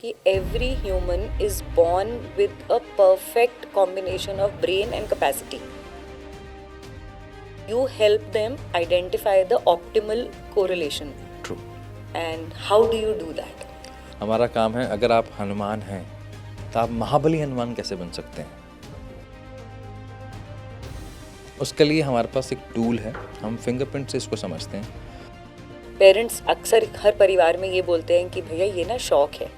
कि every human is born with a perfect combination of brain and capacity. You help them identify the optimal correlation. True. And how do you do that? हमारा काम है, अगर आप हनुमान हैं तो आप महाबली हनुमान कैसे बन सकते हैं, उसके लिए हमारे पास एक टूल है। हम फिंगरप्रिंट से इसको समझते हैं। पेरेंट्स अक्सर हर परिवार में ये बोलते हैं कि भैया ये ना शौक है,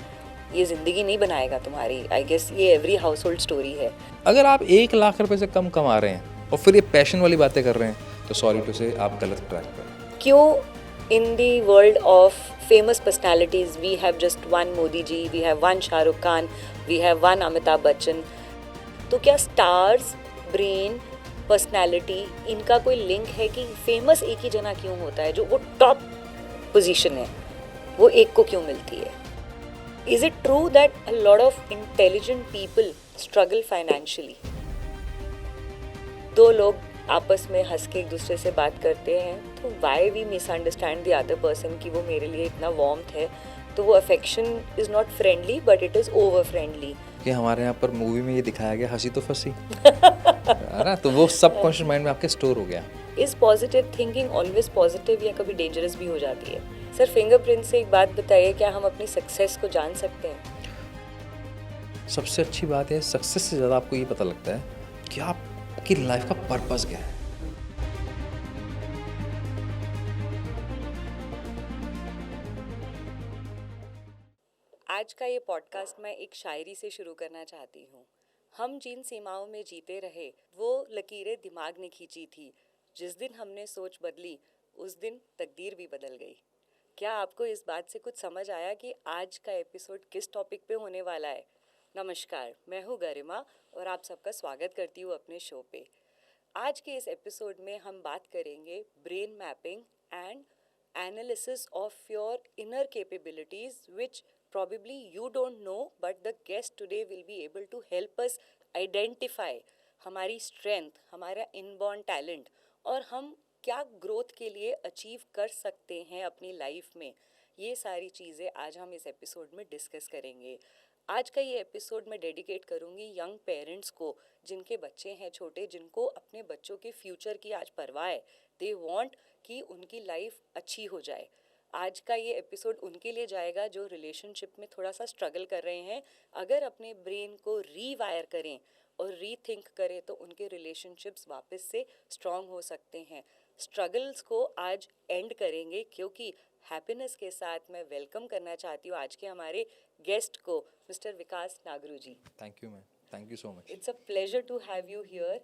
ये ज़िंदगी नहीं बनाएगा तुम्हारी। आई गेस ये एवरी हाउस होल्ड स्टोरी है। अगर आप 1 लाख रुपए से कम कमा रहे हैं और फिर ये पैशन वाली बातें कर रहे हैं तो सॉरी टू से आप गलत ट्रैक पर हैं। क्यों in the world of famous personalities we have just one Modi ji, we have one Shah Rukh Khan, we have one Amitabh Bachchan? तो क्या स्टार्स, ब्रेन, पर्सनालिटी इनका कोई लिंक है कि फेमस एक ही जना क्यों होता है, जो वो टॉप पोजीशन है वो एक को क्यों मिलती है? Is it true that a lot of intelligent people struggle financially? दो लोग आपस में हंस के एक दूसरे से बात करते हैं तो why we misunderstand the other person कि वो मेरे लिए इतना वार्मथ है, तो वो affection is not friendly but it is over friendly. कि हमारे यहाँ पर मूवी में ये दिखाया गया हंसी तो फंसी है ना, तो वो सबकॉन्शियस माइंड में आपके स्टोर हो गया। Is positive thinking always positive या कभी डेंजरस भी हो जाती है? सर, फिंगरप्रिंट से एक बात बताइए, क्या हम अपनी सक्सेस को जान सकते हैं? सबसे अच्छी बात है, सक्सेस से ज़्यादा आपको ये पता लगता है कि आपकी लाइफ का पर्पस क्या है। आज का ये पॉडकास्ट मैं एक शायरी से शुरू करना चाहती हूँ। हम जिन सीमाओं में जीते रहे वो लकीरें दिमाग ने खींची थी, जिस दिन हमने सोच बदली उस दिन तकदीर भी बदल गई। क्या आपको इस बात से कुछ समझ आया कि आज का एपिसोड किस टॉपिक पे होने वाला है? नमस्कार, मैं हूँ गरिमा और आप सबका स्वागत करती हूँ अपने शो पे। आज के इस एपिसोड में हम बात करेंगे brain mapping and analysis of your inner capabilities, which probably you don't know, but the guest today will be able to help us identify हमारी strength, हमारा inborn talent और हम क्या ग्रोथ के लिए अचीव कर सकते हैं अपनी लाइफ में। ये सारी चीज़ें आज हम इस एपिसोड में डिस्कस करेंगे। आज का ये एपिसोड मैं डेडिकेट करूँगी यंग पेरेंट्स को, जिनके बच्चे हैं छोटे, जिनको अपने बच्चों के फ्यूचर की आज परवाह है। दे वांट कि उनकी लाइफ अच्छी हो जाए। आज का ये एपिसोड उनके लिए जाएगा जो रिलेशनशिप में थोड़ा सा स्ट्रगल कर रहे हैं। अगर अपने ब्रेन को रीवायर करें और रीथिंक करें तो उनके रिलेशनशिप्स वापस से स्ट्रांग हो सकते हैं। स्ट्रगल्स को आज एंड करेंगे, क्योंकि हैप्पीनेस के साथ मैं वेलकम करना चाहती हूँ आज के हमारे गेस्ट को, mister Vikas Nagru ji. Thank you ma'am, thank you so much. It's a pleasure to have you here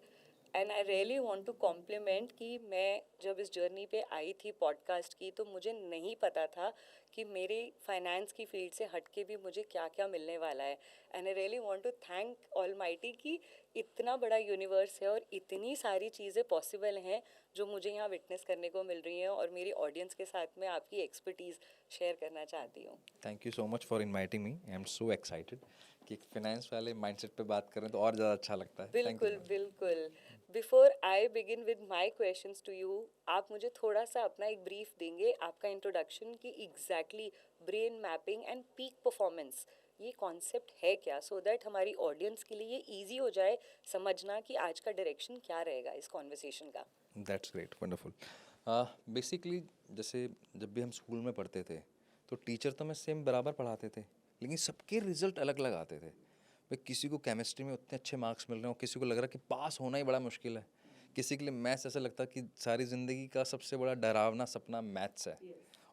and I really want to compliment कि मैं जब इस जर्नी पे आई थी पॉडकास्ट की तो मुझे नहीं पता था कि मेरे फाइनेंस की फील्ड से हटके भी मुझे क्या क्या मिलने वाला है। And I really want to thank almighty कि इतना बड़ा यूनिवर्स है और इतनी सारी चीज़ें पॉसिबल हैं जो मुझे यहाँ विटनेस करने को मिल रही हैं, और मेरी ऑडियंस के साथ में आपकी एक्सपर्टीज़ शेयर करना चाहती हूँ। Thank you so much for inviting me. I am so excited कि फाइनेंस वाले माइंडसेट पे बात करें तो और ज़्यादा अच्छा लगता है। Thank you, बिल्कुल ma'am. बिल्कुल। Before I begin with my questions to you, आप मुझे थोड़ा सा अपना एक ब्रीफ देंगे, आपका इंट्रोडक्शन कि exactly brain mapping and peak performance ये कॉन्सेप्ट है क्या, सो दैट हमारी ऑडियंस के लिए ये ईजी हो जाए समझना कि आज का डायरेक्शन क्या रहेगा इस कॉन्वर्सेशन का। That's great, wonderful. बेसिकली जैसे जब भी हम स्कूल में पढ़ते थे तो टीचर तो हमें सेम बराबर पढ़ाते थे, लेकिन सबके रिजल्ट अलग अलग आते थे। भाई किसी को केमिस्ट्री में उतने अच्छे मार्क्स मिल रहे हैं और किसी को लग रहा है कि पास होना ही बड़ा मुश्किल है। किसी के लिए मैथ्स ऐसा लगता है कि सारी ज़िंदगी का सबसे बड़ा डरावना सपना मैथ्स है।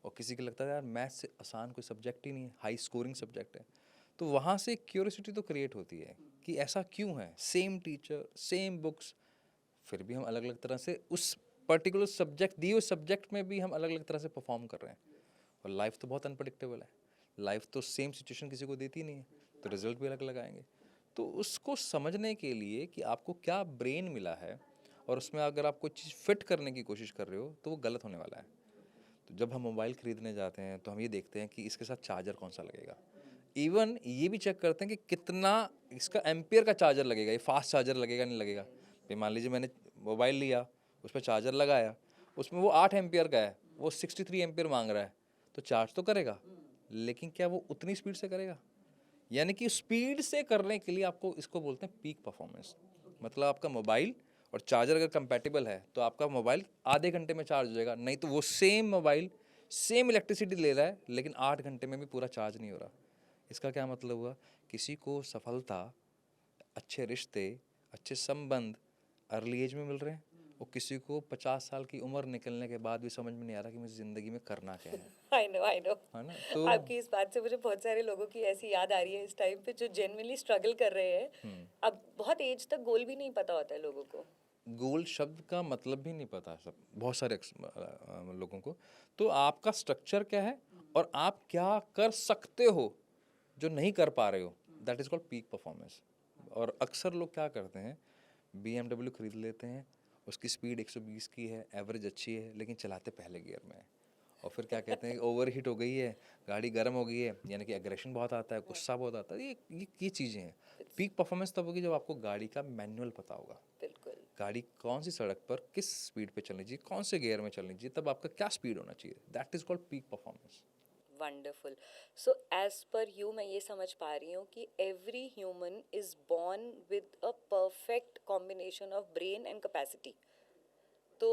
और किसी को लगता है यार मैथ्स से आसान कोई सब्जेक्ट ही नहीं है, हाई स्कोरिंग सब्जेक्ट है। तो वहाँ से क्यूरियोसिटी तो क्रिएट होती है कि ऐसा क्यों है, सेम टीचर सेम बुक्स, फिर भी हम अलग अलग तरह से उस पर्टिकुलर सब्जेक्ट दिए उस सब्जेक्ट में भी हम अलग अलग तरह से परफॉर्म कर रहे हैं। और लाइफ तो बहुत अनप्रडिक्टेबल है, लाइफ तो सेम सिचुएशन किसी को देती नहीं है, तो रिजल्ट भी अलग अलग आएंगे। तो उसको समझने के लिए कि आपको क्या ब्रेन मिला है और उसमें अगर आप कोई चीज़ फिट करने की कोशिश कर रहे हो तो वो गलत होने वाला है। तो जब हम मोबाइल खरीदने जाते हैं तो हम ये देखते हैं कि इसके साथ चार्जर कौन सा लगेगा। इवन ये भी चेक करते हैं कि कितना इसका एम्पियर का चार्जर लगेगा, ये फास्ट चार्जर लगेगा नहीं लगेगा। भाई मान लीजिए मैंने मोबाइल लिया, उस पर चार्जर लगाया, उसमें वो 8 एम्पियर का है, वो 63 एम्पियर मांग रहा है, तो चार्ज तो करेगा, लेकिन क्या वो उतनी स्पीड से करेगा? यानी कि स्पीड से करने के लिए आपको इसको बोलते हैं पीक परफॉर्मेंस। मतलब आपका मोबाइल और चार्जर अगर कंपैटिबल है तो आपका मोबाइल आधे घंटे में चार्ज हो जाएगा, नहीं तो वो सेम मोबाइल सेम इलेक्ट्रिसिटी ले रहा है लेकिन 8 घंटे में भी पूरा चार्ज नहीं हो रहा। इसका क्या मतलब हुआ? किसी को सफलता, अच्छे रिश्ते, अच्छे संबंध अर्ली एज में मिल रहे हैं और किसी को 50 साल की उम्र निकलने के बाद भी समझ में नहीं आ रहा कि मुझे ज़िंदगी में करना क्या है। I know. है ना? तो आपकी इस बात से मुझे बहुत सारे लोगों की ऐसी याद आ रही है इस टाइम पे जो जेन्युइनली स्ट्रगल कर रहे हैं। अब बहुत एज तक गोल भी नहीं पता होता है लोगों को। गोल शब्द का मतलब भी नहीं पता सब बहुत सारे लोगों को। तो आपका स्ट्रक्चर क्या है और आप क्या कर सकते हो जो नहीं कर पा रहे हो, that is called peak performance. और अक्सर लोग क्या करते हैं, BMW खरीद लेते हैं, उसकी स्पीड 120 की है, एवरेज अच्छी है, लेकिन चलाते पहले गियर में है। और फिर क्या कहते हैं, ओवर हीट हो गई है, गाड़ी गर्म हो गई है, यानी कि एग्रेशन बहुत आता है, गुस्सा बहुत आता है। ये चीज़ें हैं। पीक परफॉर्मेंस तब होगी जब आपको गाड़ी का मैनुअल पता होगा, बिल्कुल। गाड़ी कौन सी सड़क पर किस स्पीड पे चलनी चाहिए, कौन से गियर में चलनी चाहिए, तब आपका क्या स्पीड होना चाहिए, that is called peak performance. Wonderful. So as per you मैं ये समझ पा रही हूँ कि every human is born with a perfect combination of brain and capacity. तो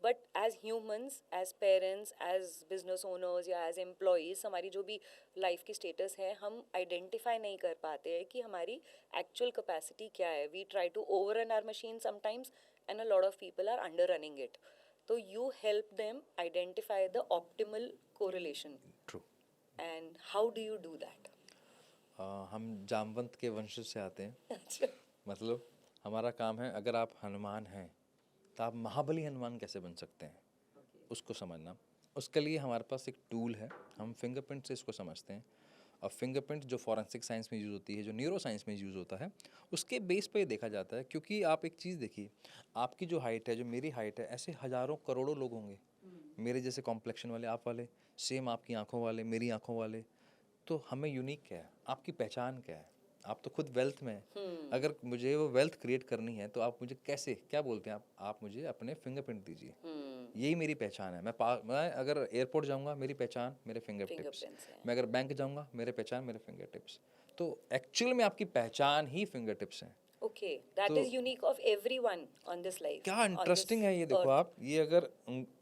but as humans, as parents, as business owners या एज एम्प्लॉयज़, हमारी जो भी लाइफ की स्टेटस है हम आइडेंटिफाई नहीं कर पाते हैं कि हमारी एक्चुअल कैपेसिटी क्या है। We try to over run our machine sometimes and a lot of people are under running it. तो you help them identify the optimal correlation. True. And how do you do that? हम जामवंत के वंश से आते हैं। अच्छा। मतलब हमारा काम है, अगर आप हनुमान हैं तो आप महाबली हनुमान कैसे बन सकते हैं उसको समझना। उसके लिए हमारे पास एक टूल है, हम फिंगरप्रिंट से इसको समझते हैं। और फिंगरप्रिंट जो फॉरेंसिक साइंस में यूज़ होती है, जो न्यूरो साइंस में यूज़ होता है, उसके बेस पे ये देखा जाता है। क्योंकि आप एक चीज़ देखिए, आपकी जो हाइट है, जो मेरी हाइट है, ऐसे हज़ारों करोड़ों लोग होंगे मेरे जैसे कॉम्प्लेक्शन वाले, आप वाले, सेम आपकी आंखों वाले, मेरी आंखों वाले। तो हमें यूनिक क्या है, आपकी पहचान क्या है? आप तो खुद वेल्थ में हैं। अगर मुझे वो वेल्थ क्रिएट करनी है तो आप मुझे कैसे, क्या बोलते हैं आप मुझे अपने फिंगरप्रिंट दीजिए। यही मेरी पहचान है। मैं अगर एयरपोर्ट जाऊंगा, मेरी पहचान मेरे फिंगर टिप्स। फिंगरप्रिंट्स हैं। मैं अगर बैंक जाऊंगा, मेरे पहचान मेरे फिंगर टिप्स। तो एक्चुअल में आपकी पहचान ही फिंगर टिप्स हैं। Okay, that तो is unique of everyone on this life, क्या on this इंटरेस्टिंग है ये, देखो earth. आप, ये अगर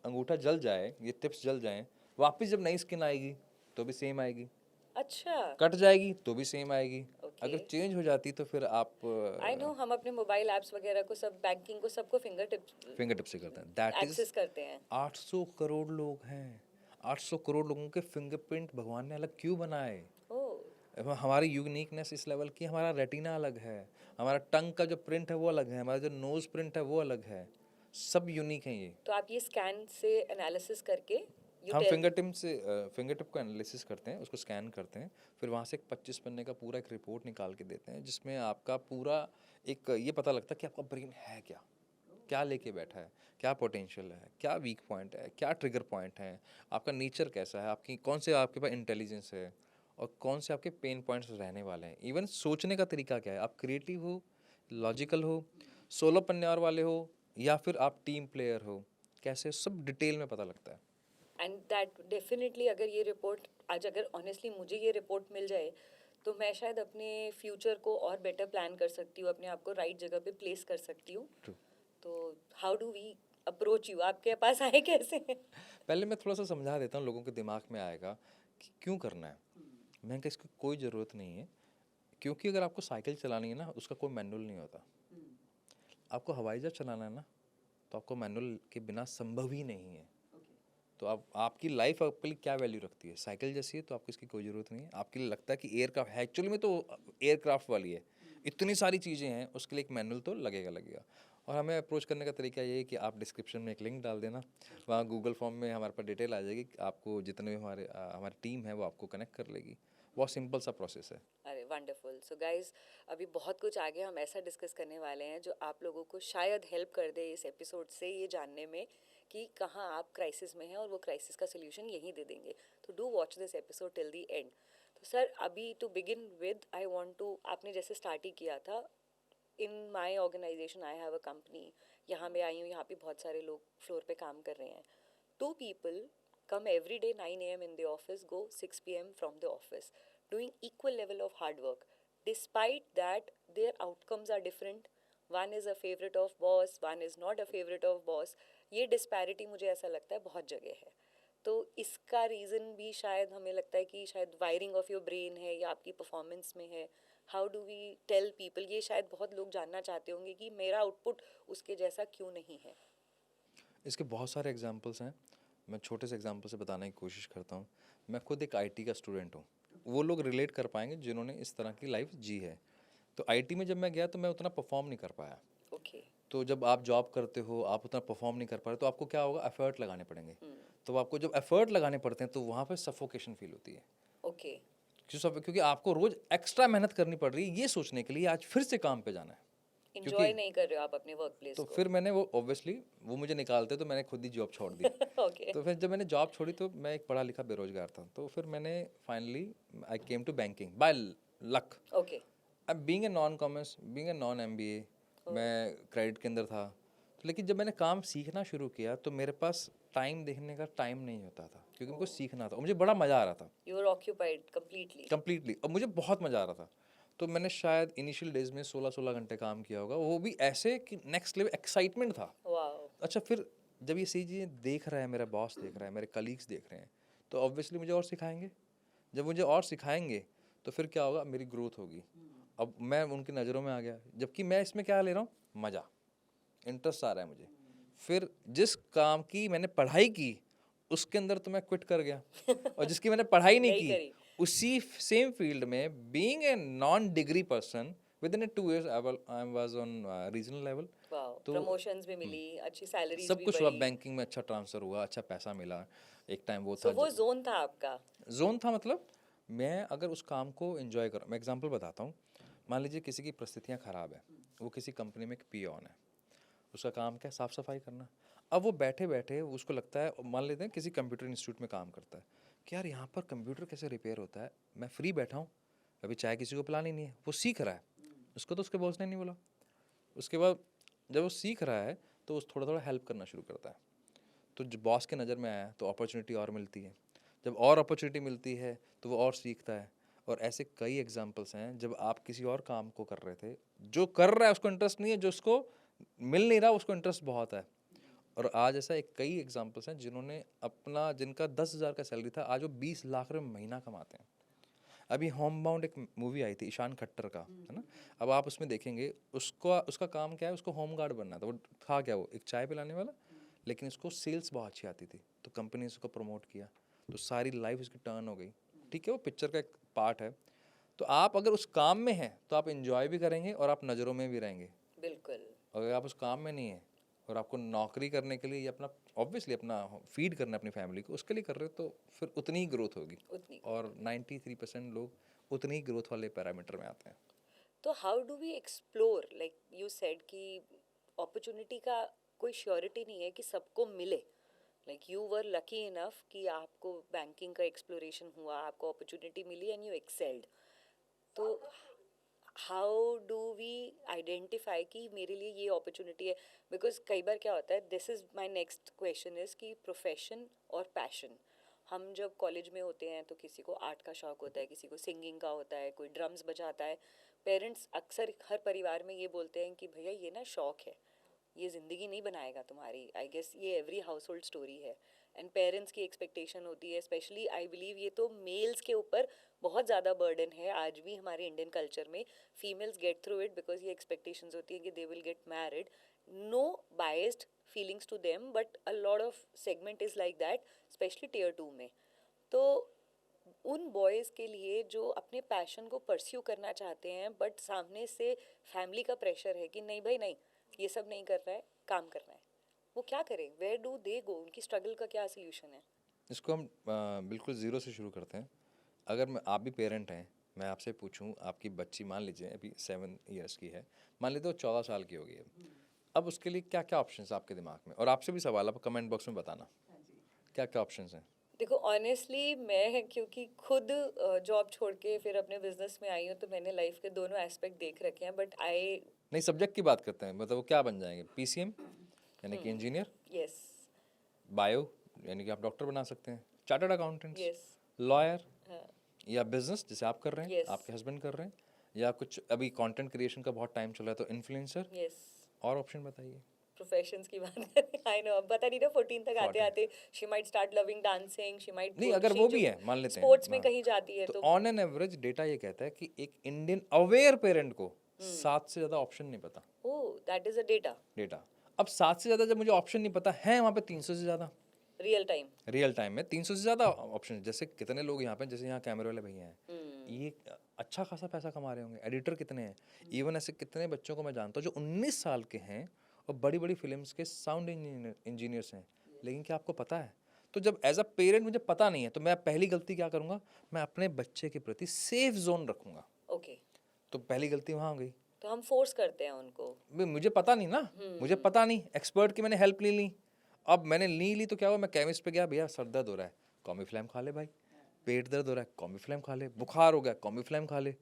अंगूठा जल जाए, ये टिप्स जल जाएं, वापस जब नई स्किन आएगी तो भी सेम आएगी, अच्छा। कट जाएगी तो भी सेम आएगी। ओके। अगर चेंज हो जाती तो फिर आप आई नो, हम अपने मोबाइल ऐप्स वगैरह को सब, बैंकिंग को सबको फिंगर टिप्स फिंगर टिप से करते हैं। दैट इज एक्सेस करते हैं। 800 करोड़ लोग हैं। 800 करोड़ लोगों के फिंगरप्रिंट भगवान ने अलग क्यों बनाए? ओह। हमारी यूनिकनेस इस लेवल की, हमारा रेटिना अलग है, हमारा टंग का जो प्रिंट है वो अलग है, हमारा जो नोज प्रिंट है वो अलग है, सब यूनिक है ये। तो आप ये स्कैन से एनालिसिस करके यू हम टेल। फिंगर टिप को एनालिसिस करते हैं, उसको स्कैन करते हैं, फिर वहाँ से एक 25 पन्ने का पूरा एक रिपोर्ट निकाल के देते हैं, जिसमें आपका पूरा एक ये पता लगता है कि आपका ब्रेन है क्या, क्या लेके बैठा है, क्या पोटेंशियल है, क्या वीक पॉइंट है, क्या ट्रिगर पॉइंट है, आपका नेचर कैसा है, आपकी कौन से आपके पास इंटेलिजेंस है और कौन से आपके पेन पॉइंट्स रहने वाले हैं। इवन सोचने का तरीका क्या है, आप क्रिएटिव हो, लॉजिकल हो, सोलो पन्ने वाले हो, या फिर आप टीम प्लेयर हो, कैसे, सब डिटेल में पता लगता है। एंड दैट डेफिनेटली, अगर ये रिपोर्ट आज, अगर ऑनेस्टली मुझे ये रिपोर्ट मिल जाए तो मैं शायद अपने फ्यूचर को और बेटर प्लान कर सकती हूँ, अपने आप को राइट जगह पे प्लेस कर सकती हूँ। True. तो how do we approach you? आपके पास आए कैसे? पहले मैं थोड़ा सा समझा देता हूँ, लोगों के दिमाग में आएगा कि क्यों करना है। मैं कहा इसकी कोई ज़रूरत नहीं है, क्योंकि अगर आपको साइकिल चलानी है ना, उसका कोई मैनुअल नहीं होता। आपको हवाई जहाज चलाना है ना, तो आपको मैनुअल के बिना संभव ही नहीं है। तो आप, आपकी लाइफ आपके लिए क्या वैल्यू रखती है? साइकिल जैसी है तो आपको इसकी कोई ज़रूरत नहीं है। आपके लिए लगता है कि एयरक्राफ्ट है, एक्चुअली में तो एयरक्राफ्ट वाली है, इतनी सारी चीज़ें हैं, उसके लिए एक मैनुअल तो लगेगा लगेगा। और हमें अप्रोच करने का तरीका ये है कि आप डिस्क्रिप्शन में एक लिंक डाल देना, वहाँ गूगल फॉर्म में हमारे पास डिटेल आ जाएगी, आपको जितने भी हमारी टीम है वो आपको कनेक्ट कर लेगी। बहुत सिंपल सा प्रोसेस है। अरे वंडरफुल। सो गाइज, अभी बहुत कुछ आगे हम ऐसा डिस्कस करने वाले हैं जो आप लोगों को शायद हेल्प कर दे इस एपिसोड से ये जानने में कि कहाँ आप क्राइसिस में हैं, और वो क्राइसिस का सोल्यूशन यहीं दे देंगे। तो do watch this episode till the end. तो सर, अभी to begin with I want to, आपने जैसे स्टार्ट ही किया था, in my organization I have a company, यहाँ मैं आई हूँ, यहाँ पे बहुत सारे लोग फ्लोर पे काम कर रहे हैं। 2 people come every day 9 a.m. in the office, go 6 p.m. from the office. doing equal level of hard work. Despite that, their outcomes are different. One is a favorite of boss, one is not a favorite of boss. ये disparity मुझे ऐसा लगता है बहुत जगह है. तो इसका रीज़न भी शायद हमें लगता है कि शायद वायरिंग ऑफ योर ब्रेन है या आपकी परफॉर्मेंस में है. How do we tell people, ये शायद बहुत लोग जानना चाहते होंगे कि मेरा आउटपुट उसके जैसा क्यों नहीं है. इसके बहुत सारे एग्जांपल्स हैं। मैं छोटे से एग्जांपल से बताने की कोशिश करता हूँ। मैं खुद एक आईटी का स्टूडेंट हूँ। वो लोग रिलेट कर पाएंगे जिन्होंने इस तरह की लाइफ जी है। तो आईटी में जब मैं गया तो मैं उतना परफॉर्म नहीं कर पाया। ओके. तो जब आप जॉब करते हो, आप उतना परफॉर्म नहीं कर पा रहे, तो आपको क्या होगा, एफर्ट लगाने पड़ेंगे। तो आपको जब एफर्ट लगाने पड़ते हैं तो वहाँ पे सफोकेशन फील होती है। ओके. क्योंकि आपको रोज एक्स्ट्रा मेहनत करनी पड़ रही है ये सोचने के लिए आज फिर से काम पे जाना है। इंजॉय नहीं कर रहे हो आप अपने वर्क प्लेस तो को. फिर मैंने वो ऑब्वियसली वो मुझे निकालते तो मैंने खुद ही जॉब छोड़ दी। ओके. तो फिर जब मैंने जॉब छोड़ी तो मैं एक पढ़ा लिखा बेरोजगार था। तो फिर मैंने finally I came to banking by luck. Okay. अब being a non commerce, being a non MBA, मैं क्रेडिट के अंदर था। तो लेकिन जब मैंने काम सीखना शुरू किया तो मेरे पास टाइम देखने का टाइम नहीं होता था क्योंकि मुझे सीखना था और मुझे बड़ा मज़ा आ रहा था। You are occupied completely. और मुझे बहुत मज़ा आ रहा था। तो मैंने शायद इनिशियल डेज में 16-16 घंटे काम किया होगा, वो भी ऐसे कि नेक्स्ट लेवल एक्साइटमेंट था। वाओ. अच्छा, फिर जब ये सही चीज़ें देख रहा है, मेरा बॉस देख रहा है, मेरे कलीग्स देख रहे हैं, तो ऑब्वियसली मुझे और सिखाएंगे। जब मुझे और सिखाएंगे तो फिर क्या होगा, मेरी ग्रोथ होगी। अब मैं उनकी नज़रों में आ गया, जबकि मैं इसमें क्या ले रहा हूँ, मज़ा, इंटरेस्ट आ रहा है मुझे। फिर जिस काम की मैंने पढ़ाई की उसके अंदर तो मैं क्विट कर गया और जिसकी मैंने पढ़ाई नहीं नहीं की करी. उसी सेम फील्ड में being a non degree person with in 2 years I was on regional level. Wow. तो प्रमोशंस भी मिली, अच्छी सैलरीज सब भी कुछ हुआ, बढ़ी. बैंकिंग में अच्छा ट्रांसफ़र हुआ, अच्छा पैसा मिला। एक टाइम वो सो था वो जोन था आपका. जोन था, मतलब मैं अगर उस काम को एंजॉय करूँ। मैं एग्जांपल बताता हूँ। मान लीजिए किसी की परिस्थितियाँ ख़राब है, वो किसी कंपनी में एक पियोन है, उसका काम क्या है, साफ़ सफाई करना। अब वो बैठे बैठे उसको लगता है, मान लेते हैं किसी कंप्यूटर इंस्टीट्यूट में काम करता है, कि यार यहाँ पर कंप्यूटर कैसे रिपेयर होता है, मैं फ्री बैठा हूँ, अभी चाय किसी को पिलानी नहीं है, वो सीख रहा है, उसको तो उसके बॉस ने नहीं बोला। उसके बाद जब वो सीख रहा है तो वो थोड़ा थोड़ा हेल्प करना शुरू करता है। तो जब बॉस के नज़र में आया तो अपॉर्चुनिटी और मिलती है, जब और अपॉर्चुनिटी मिलती है तो वो और सीखता है। और ऐसे कई एग्जांपल्स हैं, जब आप किसी और काम को कर रहे थे, जो कर रहा है उसको इंटरेस्ट नहीं है, जो उसको मिल नहीं रहा उसको इंटरेस्ट बहुत है। और आज ऐसा एक कई एग्जांपल्स हैं जिन्होंने अपना, जिनका 10,000 का सैलरी था, आज वो 20 लाख रुपये महीना कमाते हैं। अभी होम बाउंड एक मूवी आई थी ईशान खट्टर का, है ना। अब आप उसमें देखेंगे, उसको उसका काम क्या है, उसको होम गार्ड बनना था। वो था क्या, वो एक चाय पिलाने वाला, लेकिन उसको सेल्स बहुत अच्छी आती थी, तो कंपनी ने उसको प्रमोट किया, तो सारी लाइफ उसकी टर्न हो गई। ठीक है, वो पिक्चर का एक पार्ट है। तो आप अगर उस काम में हैं तो आप इंजॉय भी करेंगे और आप नज़रों में भी रहेंगे। बिल्कुल. अगर आप उस काम में नहीं है और आपको नौकरी करने के लिए या अपना ऑब्वियसली अपना फीड करना है अपनी फैमिली को, उसके लिए कर रहे हो, तो फिर उतनी ही ग्रोथ होगी। उतनी. और 93% लोग उतनी ही ग्रोथ वाले पैरामीटर में आते हैं। तो how do we explore, like you said कि अपॉर्चुनिटी का कोई श्योरिटी नहीं है कि सबको मिले. Like you were lucky enough कि आपको बैंकिंग का एक्सप्लोरेशन हुआ, आपको अपॉर्चुनिटी मिली एंड यू एक्सेल्ड. तो हाउ डू वी आइडेंटिफाई कि मेरे लिए ये अपॉर्चुनिटी है. बिकॉज कई बार क्या होता है, this is my next question is कि प्रोफेशन और पैशन. हम जब कॉलेज में होते हैं तो किसी को आर्ट का शौक होता है, किसी को सिंगिंग का होता है, कोई ड्रम्स बजाता है. पेरेंट्स अक्सर हर परिवार में ये बोलते हैं कि भैया ये ना शौक है, ये ज़िंदगी नहीं बनाएगा तुम्हारी. आई गेस ये एवरी हाउस होल्ड स्टोरी है. एंड पेरेंट्स की एक्सपेक्टेशन होती है, स्पेशली आई बिलीव ये तो मेल्स के ऊपर बहुत ज़्यादा बर्डन है आज भी हमारे इंडियन कल्चर में. Females get through it because ये एक्सपेक्टेशंस होती है कि they will get married. No biased feelings to them, but a lot of segment is like that, specially tier 2 में. तो उन बॉयज़ के लिए जो अपने पैशन को परस्यू करना चाहते हैं बट सामने से फैमिली का प्रेशर है कि नहीं भाई नहीं, ये सब नहीं करना है, काम करना है, वो क्या करें, वेयर डू दे गो, उनकी स्ट्रगल का क्या सोल्यूशन है. इसको हम बिल्कुल ज़ीरो से शुरू करते हैं। अगर मैं, आप भी पेरेंट हैं, मैं आपसे पूछूं, आपकी बच्ची मान लीजिए अभी 7 years की है, मान लीजिए वो 14 साल की हो गई है, अब उसके लिए क्या क्या ऑप्शन है आपके दिमाग में? और आपसे भी सवाल, आप कमेंट बॉक्स में बताना क्या क्या ऑप्शन हैं। देखो ऑनेस्टली मैं क्योंकि खुद जॉब छोड़ के फिर अपने बिजनेस में आई हूँ तो मैंने लाइफ के दोनों एस्पेक्ट देख रखे हैं. बट आई, नहीं, सब्जेक्ट की बात करते हैं, मतलब वो क्या बन जाएंगे, पीसीएम यानी कि इंजीनियर, यस. बायो यानी कि आप डॉक्टर बना सकते हैं, चार्टर्ड अकाउंटेंट्स, यस. लॉयर, हाँ. या बिजनेस जैसे आप कर रहे हैं, Yes. आपके हस्बैंड कर रहे हैं, या कुछ अभी कंटेंट क्रिएशन का बहुत टाइम चल रहा है तो इन्फ्लुएंसर, Yes. और ऑप्शन बताइए। प्रोफेशंस की बात करें, आई नो, अब पता नहीं ना 14 तक आते 14 आते she might start loving dancing, she might नहीं, गो, अगर शी वो जो भी है मान लेते हैं, स्पोर्ट्स में हाँ, कहीं जाती है तो तो ऑन एन एवरेज डेटा ये कहता है कि एक इंडियन अवेयर पेरेंट को 7 से ज़्यादा ऑप्शन नहीं पता। Oh, that is a data, data अब 7 से ज़्यादा जब मुझे ऑप्शन नहीं पता है, वहाँ पे 300 से ज़्यादा रियल टाइम। रियल टाइम में 300 से ज़्यादा ऑप्शन। जैसे कितने लोग यहाँ पे, जैसे यहाँ कैमरे वाले भैया हैं, ये अच्छा खासा पैसा कमा रहे होंगे, एडिटर कितने हैं, इवन ऐसे कितने बच्चों को मैं जानता हूँ जो 19 साल के हैं और बड़ी बड़ी फिल्म्स के साउंड इंजीनियर्स हैं, लेकिन क्या आपको पता है? तो जब एज अ पेरेंट मुझे पता नहीं है तो मैं पहली गलती क्या करूँगा, मैं अपने बच्चे के प्रति सेफ जोन रखूँगा। ओके, तो पहली गलती वहाँ हो गई, तो हम फोर्स करते हैं उनको। मुझे पता नहीं ना, मुझे पता नहीं, एक्सपर्ट की मैंने हेल्प ले ली। अब मैंने ली तो क्या हुआ, मैं केमिस्ट पे गया, भैया सर दर्द हो रहा है, कॉमीफ्लैम खा ले भाई, पेट दर्द हो रहा है, कॉमीफ्लैम खा ले, बुखार हो गया, कॉमीफ्लैम खा ले।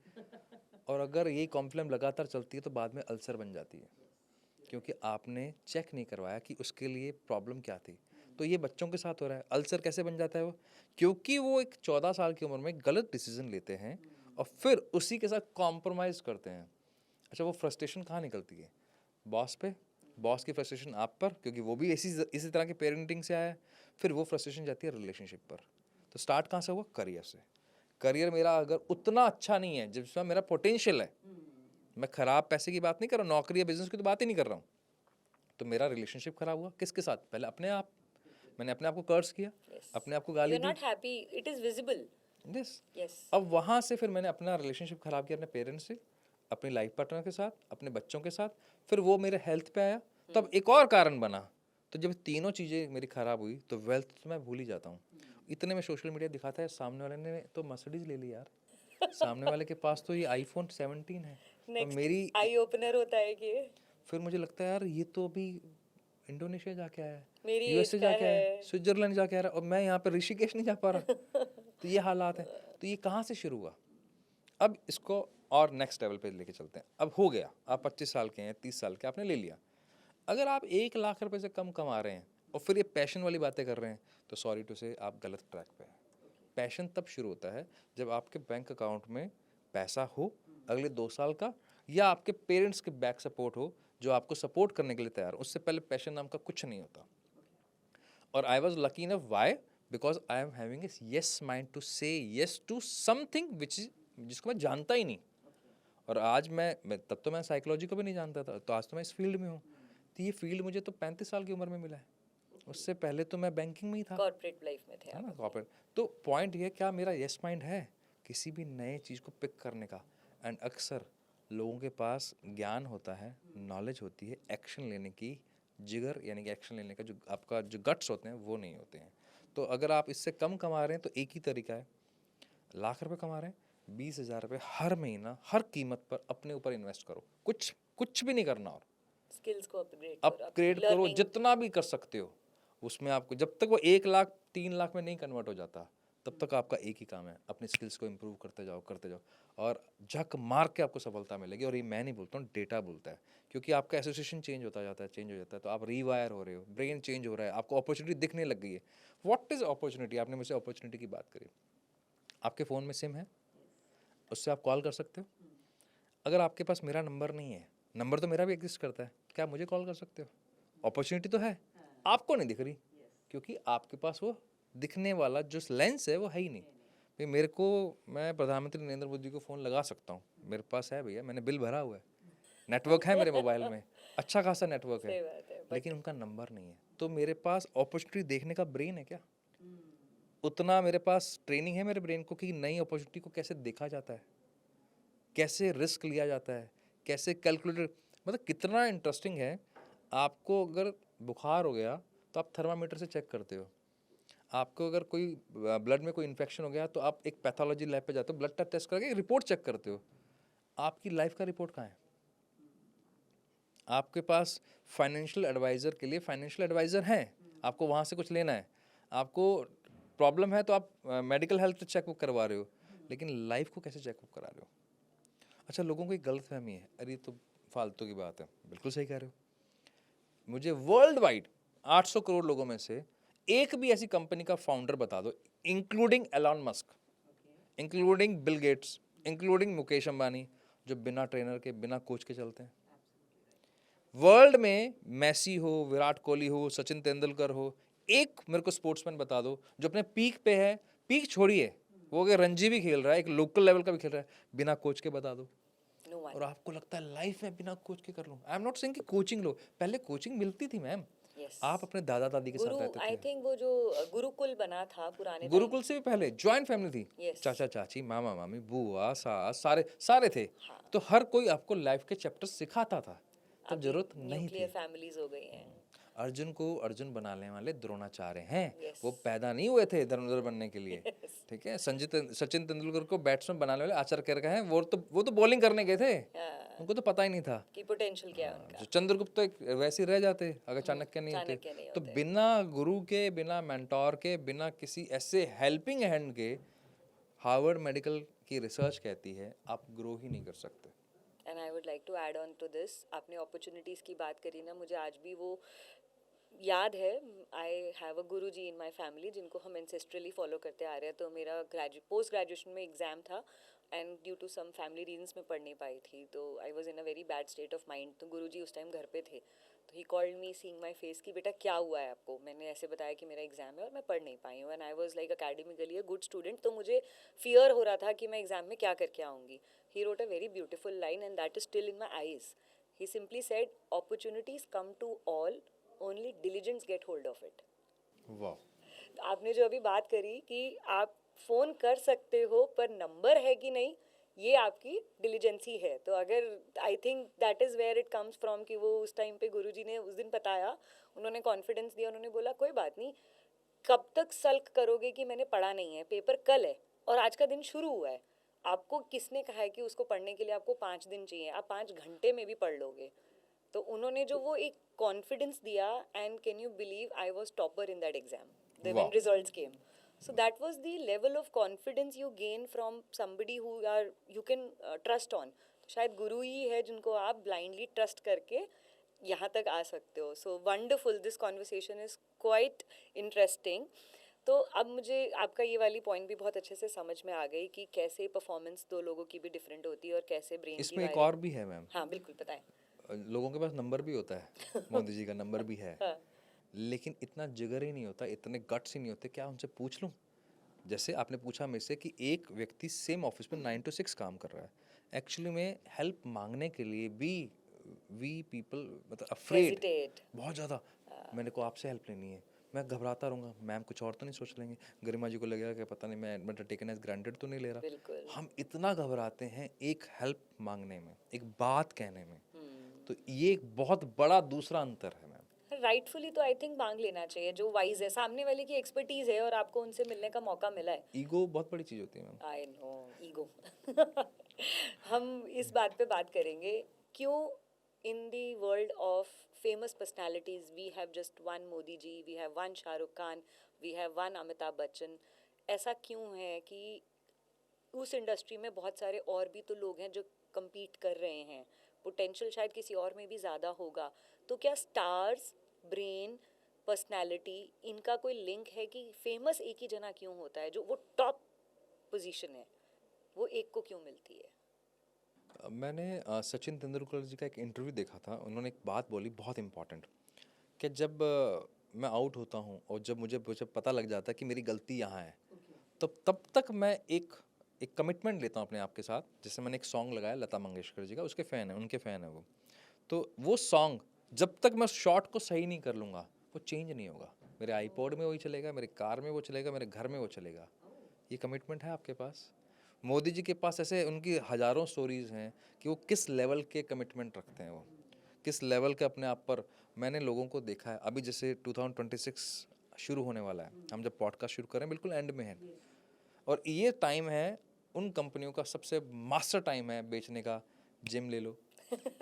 और अगर यही कॉम्फ्लेम लगातार चलती है तो बाद में अल्सर बन जाती है, क्योंकि आपने चेक नहीं करवाया कि उसके लिए प्रॉब्लम क्या थी। तो ये बच्चों के साथ हो रहा है। अल्सर कैसे बन जाता है वो, क्योंकि वो एक 14 साल की उम्र में गलत डिसीजन लेते हैं और फिर उसी के साथ कॉम्प्रोमाइज़ करते हैं। अच्छा, वो फ्रस्ट्रेशन कहाँ निकलती है? बॉस पे, बॉस की फ्रस्ट्रेशन आप पर, क्योंकि वो भी इसी तरह के पेरेंटिंग से आया है। फिर वो फ्रस्ट्रेशन जाती है रिलेशनशिप पर। तो स्टार्ट कहाँ से हुआ? करियर से। करियर मेरा अगर उतना अच्छा नहीं है जिसमें मेरा पोटेंशियल है, मैं खराब पैसे की बात नहीं कर रहा हूँ, नौकरी या बिजनेस की तो बात ही नहीं कर रहा हूँ, तो मेरा रिलेशनशिप खराब हुआ किसके साथ? पहले अपने आप, मैंने अपने आप को कर्ज किया, Yes. अपने आप को यू गाली आर दी। Not happy, it is visible. This yes. अब वहाँ से फिर मैंने अपना रिलेशनशिप खराब किया अपने पेरेंट्स से, अपनी लाइफ पार्टनर के साथ, अपने बच्चों के साथ, फिर वो मेरे हेल्थ पे आया, तब एक और कारण बना। तो जब तीनों चीज़ें मेरी खराब हुई तो वेल्थ तो मैं भूल ही जाता हूँ। इतने में सोशल मीडिया दिखाता है सामने वाले ने तो मर्सिडीज ले ली यार, सामने वाले के पास तो ये आईफोन 17 है और नेक्स्ट मेरी, आई ओपनर होता है कि फिर मुझे लगता है यार ये तो अभी इंडोनेशिया जाके आया है, मेरी एज यूएसए का जाके आया है, है। स्विट्जरलैंड जाके आ रहा है, और मैं यहाँ पे ऋषिकेश नहीं जा पा रहा। तो ये हालात है। तो ये कहाँ से शुरू हुआ? अब इसको और नेक्स्ट लेवल पे लेके चलते हैं। अब हो गया, आप 25 साल के हैं, 30 साल के, आपने ले लिया। अगर आप 1 लाख रुपए से कम कमा रहे हैं और फिर ये पैशन वाली बातें कर रहे हैं, तो सॉरी टू से आप गलत ट्रैक पे हैं। पैशन तब शुरू होता है जब आपके बैंक अकाउंट में पैसा हो अगले 2 साल का, या आपके पेरेंट्स के बैक सपोर्ट हो जो आपको सपोर्ट करने के लिए तैयार हो। उससे पहले पैशन नाम का कुछ नहीं होता। और I was lucky enough, why? Because I am having a yes mind to say yes to something which is, जिसको मैं जानता ही नहीं। और आज मैं तब तो मैं साइकोलॉजी को भी नहीं जानता था, तो आज तो मैं इस फील्ड में हूँ। तो ये फील्ड मुझे तो 35 साल की उम्र में मिला है, उससे पहले तो मैं बैंकिंग में ही था, कॉर्पोरेट लाइफ में थे है ना, आप। कॉर्पोरेट। तो पॉइंट ये, क्या मेरा येस माइंड है किसी भी नए चीज़ को पिक करने का? एंड अक्सर लोगों के पास ज्ञान होता है, नॉलेज होती है, एक्शन लेने की जिगर, यानी कि एक्शन लेने का जो आपका जो गट्स होते हैं वो नहीं होते हैं। तो अगर आप इससे कम कमा रहे हैं तो एक ही तरीका है, लाख रुपए कमा रहे हैं, 20,000 रुपये हर महीना हर कीमत पर अपने ऊपर इन्वेस्ट करो। कुछ कुछ भी नहीं करना, और स्किल्स को अपग्रेड अपग्रेड करो जितना भी कर सकते हो उसमें। आपको जब तक वो 1 लाख 3 लाख में नहीं कन्वर्ट हो जाता, तब तक आपका एक ही काम है, अपनी स्किल्स को इम्प्रूव करते जाओ करते जाओ, और झक मार के आपको सफलता मिलेगी। और ये मैं नहीं बोलता हूँ, डेटा बोलता है, क्योंकि आपका एसोसिएशन चेंज होता जाता है, चेंज हो जाता है, तो आप रीवायर हो रहे हो, ब्रेन चेंज हो रहा है, आपको अपॉर्चुनिटी दिखने लग गई है। What is opportunity? आपने मुझसे अपॉर्चुनिटी की बात करी। आपके फ़ोन में सिम है, उससे आप कॉल कर सकते हो। अगर आपके पास मेरा नंबर नहीं है, नंबर तो मेरा भी एग्जिस्ट करता है, क्या आप मुझे कॉल कर सकते हो? अपॉर्चुनिटी तो है, आपको नहीं दिख रही, क्योंकि आपके पास वो दिखने वाला जो लेंस है वो है ही नहीं। भाई मेरे को, मैं प्रधानमंत्री नरेंद्र मोदी को फ़ोन लगा सकता हूँ, मेरे पास है भैया, मैंने बिल भरा हुआ है, नेटवर्क है मेरे मोबाइल में, अच्छा खासा नेटवर्क है, सही बात है, लेकिन उनका नंबर नहीं है। तो मेरे पास अपॉर्चुनिटी देखने का ब्रेन है क्या? उतना मेरे पास ट्रेनिंग है मेरे ब्रेन को कि नई अपॉर्चुनिटी को कैसे देखा जाता है, कैसे रिस्क लिया जाता है, कैसे कैलकुलेटेड, मतलब कितना इंटरेस्टिंग है। आपको अगर बुखार हो गया तो आप थर्मामीटर से चेक करते हो, आपको अगर कोई ब्लड में कोई इन्फेक्शन हो गया तो आप एक पैथोलॉजी लैब पे जाते हो, ब्लड टेस्ट करके रिपोर्ट चेक करते हो। आपकी लाइफ का रिपोर्ट कहाँ है? आपके पास फाइनेंशियल एडवाइज़र के लिए फाइनेंशियल एडवाइज़र हैं, आपको वहाँ से कुछ लेना है, आपको प्रॉब्लम है तो आप मेडिकल हेल्थ चेकअप करवा रहे हो, लेकिन लाइफ को कैसे चेकअप करा रहे हो? अच्छा, लोगों को एक गलत फहमी है, अरे ये तो फालतू की बात है। बिल्कुल सही कह रहे हो। मुझे वर्ल्ड वाइड 800 करोड़ लोगों में से एक भी ऐसी कंपनी का फाउंडर बता दो, including Elon Musk, including Bill Gates, including Mukesh Ambani, जो बिना ट्रेनर के, बिना कोच के चलते हैं। वर्ल्ड में मैसी हो, विराट कोहली हो, सचिन तेंदुलकर हो, एक मेरे को स्पोर्ट्समैन बता दो जो अपने पीक पे है, पीक छोड़िए, वो अगर रणजी भी खेल रहा है, एक लोकल लेवल का भी खेल रहा है, बिना कोच के बता दो। No one. और आपको लगता है लाइफ में बिना कोच के कर लूँ? आई एम नॉट सेइंग कि कोचिंग लो, पहले कोचिंग मिलती थी मैम, Yes. आप अपने दादा दादी के साथ गुरु, रहते आई थे। थिंक वो जो गुरुकुल बना था पुराने टाइम। गुरुकुल से भी पहले जॉइंट फैमिली थी, Yes. चाचा चाची, मामा मामी, बुआ सास, सारे सारे थे। हाँ। तो हर कोई आपको लाइफ के चैप्टर्स सिखाता था, तो अभी जरूरत नहीं न्यूक्लियर थी। फैमिलीज हो गई हैं। अर्जुन को अर्जुन बनाने वाले द्रोणाचार्य हैं। Yes. वो पैदा नहीं हुए थे धनुर्धर बनने के लिए। ठीक है, सचिन तेंदुलकर को बैट्समैन बनाने वाले आचार्य कर गए हैं, वो तो बॉलिंग करने गए थे, उनको तो पता ही नहीं था कि पोटेंशियल क्या है उनका। जो चंद्रगुप्त तो एक वैसे ही रह जाते अगर चाणक्य नहीं होते। चाणक्य नहीं तो होते। बिना गुरु के, बिना मेंटोर के, बिना किसी ऐसे हेल्पिंग हैंड के, हार्वर्ड मेडिकल की रिसर्च कहती है आप ग्रो ही नहीं कर सकते। And I would like to add on to this, आपने अपॉर्चुनिटीज़ की बात करी ना, मुझे आज भी वो याद है। आई have a Guru ji in my family जिनको हम एंसेस्ट्रली फॉलो करते आ रहे हैं। तो मेरा पोस्ट ग्रेजुएशन में एग्ज़ाम था and due to some family reasons में पढ़ नहीं पाई थी, तो I was in a very bad state of mind. तो गुरु जी उस टाइम घर पे थे, तो he called me seeing my face कि बेटा क्या हुआ है आपको। मैंने ऐसे बताया कि मेरा एग्ज़ाम है और मैं पढ़ नहीं पाई हूँ, and I was like academically a good student, तो मुझे फियर हो रहा था कि मैं एग्ज़ाम में क्या करके आऊँगी। He wrote a very beautiful line and that is still in my eyes. He simply said, opportunities come to all, only diligence get hold of it. वाह। आपने जो अभी बात करी कि आप फ़ोन कर सकते हो पर नंबर है कि नहीं, ये आपकी डिलीजेंसी है। तो अगर I think that is where it comes from कि वो उस टाइम पे गुरुजी ने उस दिन बताया, उन्होंने कॉन्फिडेंस दिया, उन्होंने बोला कोई बात नहीं, कब तक सल्क करोगे कि मैंने पढ़ा नहीं है, पेपर कल है और आज का दिन शुरू हुआ है। आपको किसने कहा है कि उसको पढ़ने के लिए आपको 5 दिन चाहिए, आप 5 घंटे में भी पढ़ लोगे। तो उन्होंने जो वो एक कॉन्फिडेंस दिया, and can you believe I was topper in that exam when Wow. Results came. So that was the level of confidence you gain from somebody who are you can trust on. तो शायद गुरु ही है जिनको आप blindly trust करके यहाँ तक आ सकते हो। So wonderful, this conversation is quite interesting. तो अब मुझे आपका ये वाली पॉइंट भी बहुत अच्छे से समझ में आ गई कि कैसे परफॉर्मेंस दो लोगों की भी डिफरेंट होती है और कैसे ब्रेन की इसमें एक वायरिंग। और भी है मैम, हाँ बिल्कुल, बताएं। लोगों के पास नंबर भी होता है, मोदी जी का नंबर भी है, हाँ। लेकिन इतना जिगर ही नहीं होता, इतने गट्स ही नहीं होते। क्या उनसे पूछ लूं? जैसे आपने पूछा मेरे से कि एक व्यक्ति सेम ऑफिस में 9 to 6 काम कर रहा है, एक्चुअली में हेल्प मांगने के लिए भी वी पीपल मतलब अफ्रेड, हेजिटेट। बहुत ज़्यादा। मैंने को आपसे हेल्प लेनी है, मैं घबराता रहूँगा, मैम कुछ और तो नहीं सोच लेंगे, गरिमा जी को लगेगा कि पता नहीं मैं टेकन एज ग्रांटेड तो नहीं ले रहा। बिल्कुल। हम इतना घबराते हैं एक हेल्प मांगने में, एक बात कहने में। तो ये एक बहुत बड़ा दूसरा अंतर है मैम। राइटफुली तो आई थिंक मांग लेना चाहिए, जो वाइज है, सामने वाले की एक्सपर्टीज है और आपको उनसे मिलने का मौका मिला है। ईगो बहुत बड़ी चीज़ होती है मैम। I know, ego. हम इस बात पे बात करेंगे, क्यों in the world of famous personalities we have just one Modi ji, we have one Shahrukh Khan, we have one Amitabh Bachchan. ऐसा क्यों है कि उस इंडस्ट्री में बहुत सारे और भी तो लोग हैं जो compete कर रहे हैं, पोटेंशियल शायद किसी और में भी ज़्यादा होगा। तो क्या स्टार्स, ब्रेन, पर्सनैलिटी, इनका कोई लिंक है कि फेमस एक ही जना क्यों होता है, जो वो टॉप पोजीशन है वो एक को क्यों मिलती है? मैंने सचिन तेंदुलकर जी का एक इंटरव्यू देखा था, उन्होंने एक बात बोली बहुत इंपॉर्टेंट, कि जब मैं आउट होता हूँ और जब मुझे पता लग जाता है कि मेरी गलती यहाँ है, तब तक मैं एक कमिटमेंट लेता हूँ अपने आप के साथ। जैसे मैंने एक सॉन्ग लगाया लता मंगेशकर जी का, उसके फ़ैन है, उनके फ़ैन है वो, तो वो सॉन्ग जब तक मैं शॉट को सही नहीं कर लूँगा वो चेंज नहीं होगा। मेरे आईपॉड में वही चलेगा, मेरे कार में वो चलेगा, मेरे घर में वो चलेगा। ये कमिटमेंट है आपके पास? मोदी जी के पास ऐसे उनकी हज़ारों स्टोरीज़ हैं कि वो किस लेवल के कमिटमेंट रखते हैं, वो किस लेवल के अपने आप पर। मैंने लोगों को देखा है, अभी जैसे 2026 शुरू होने वाला है, हम जब पॉडकास्ट शुरू करें बिल्कुल एंड में है, और ये टाइम है उन कंपनियों का सबसे मास्टर टाइम है बेचने का। जिम ले लो,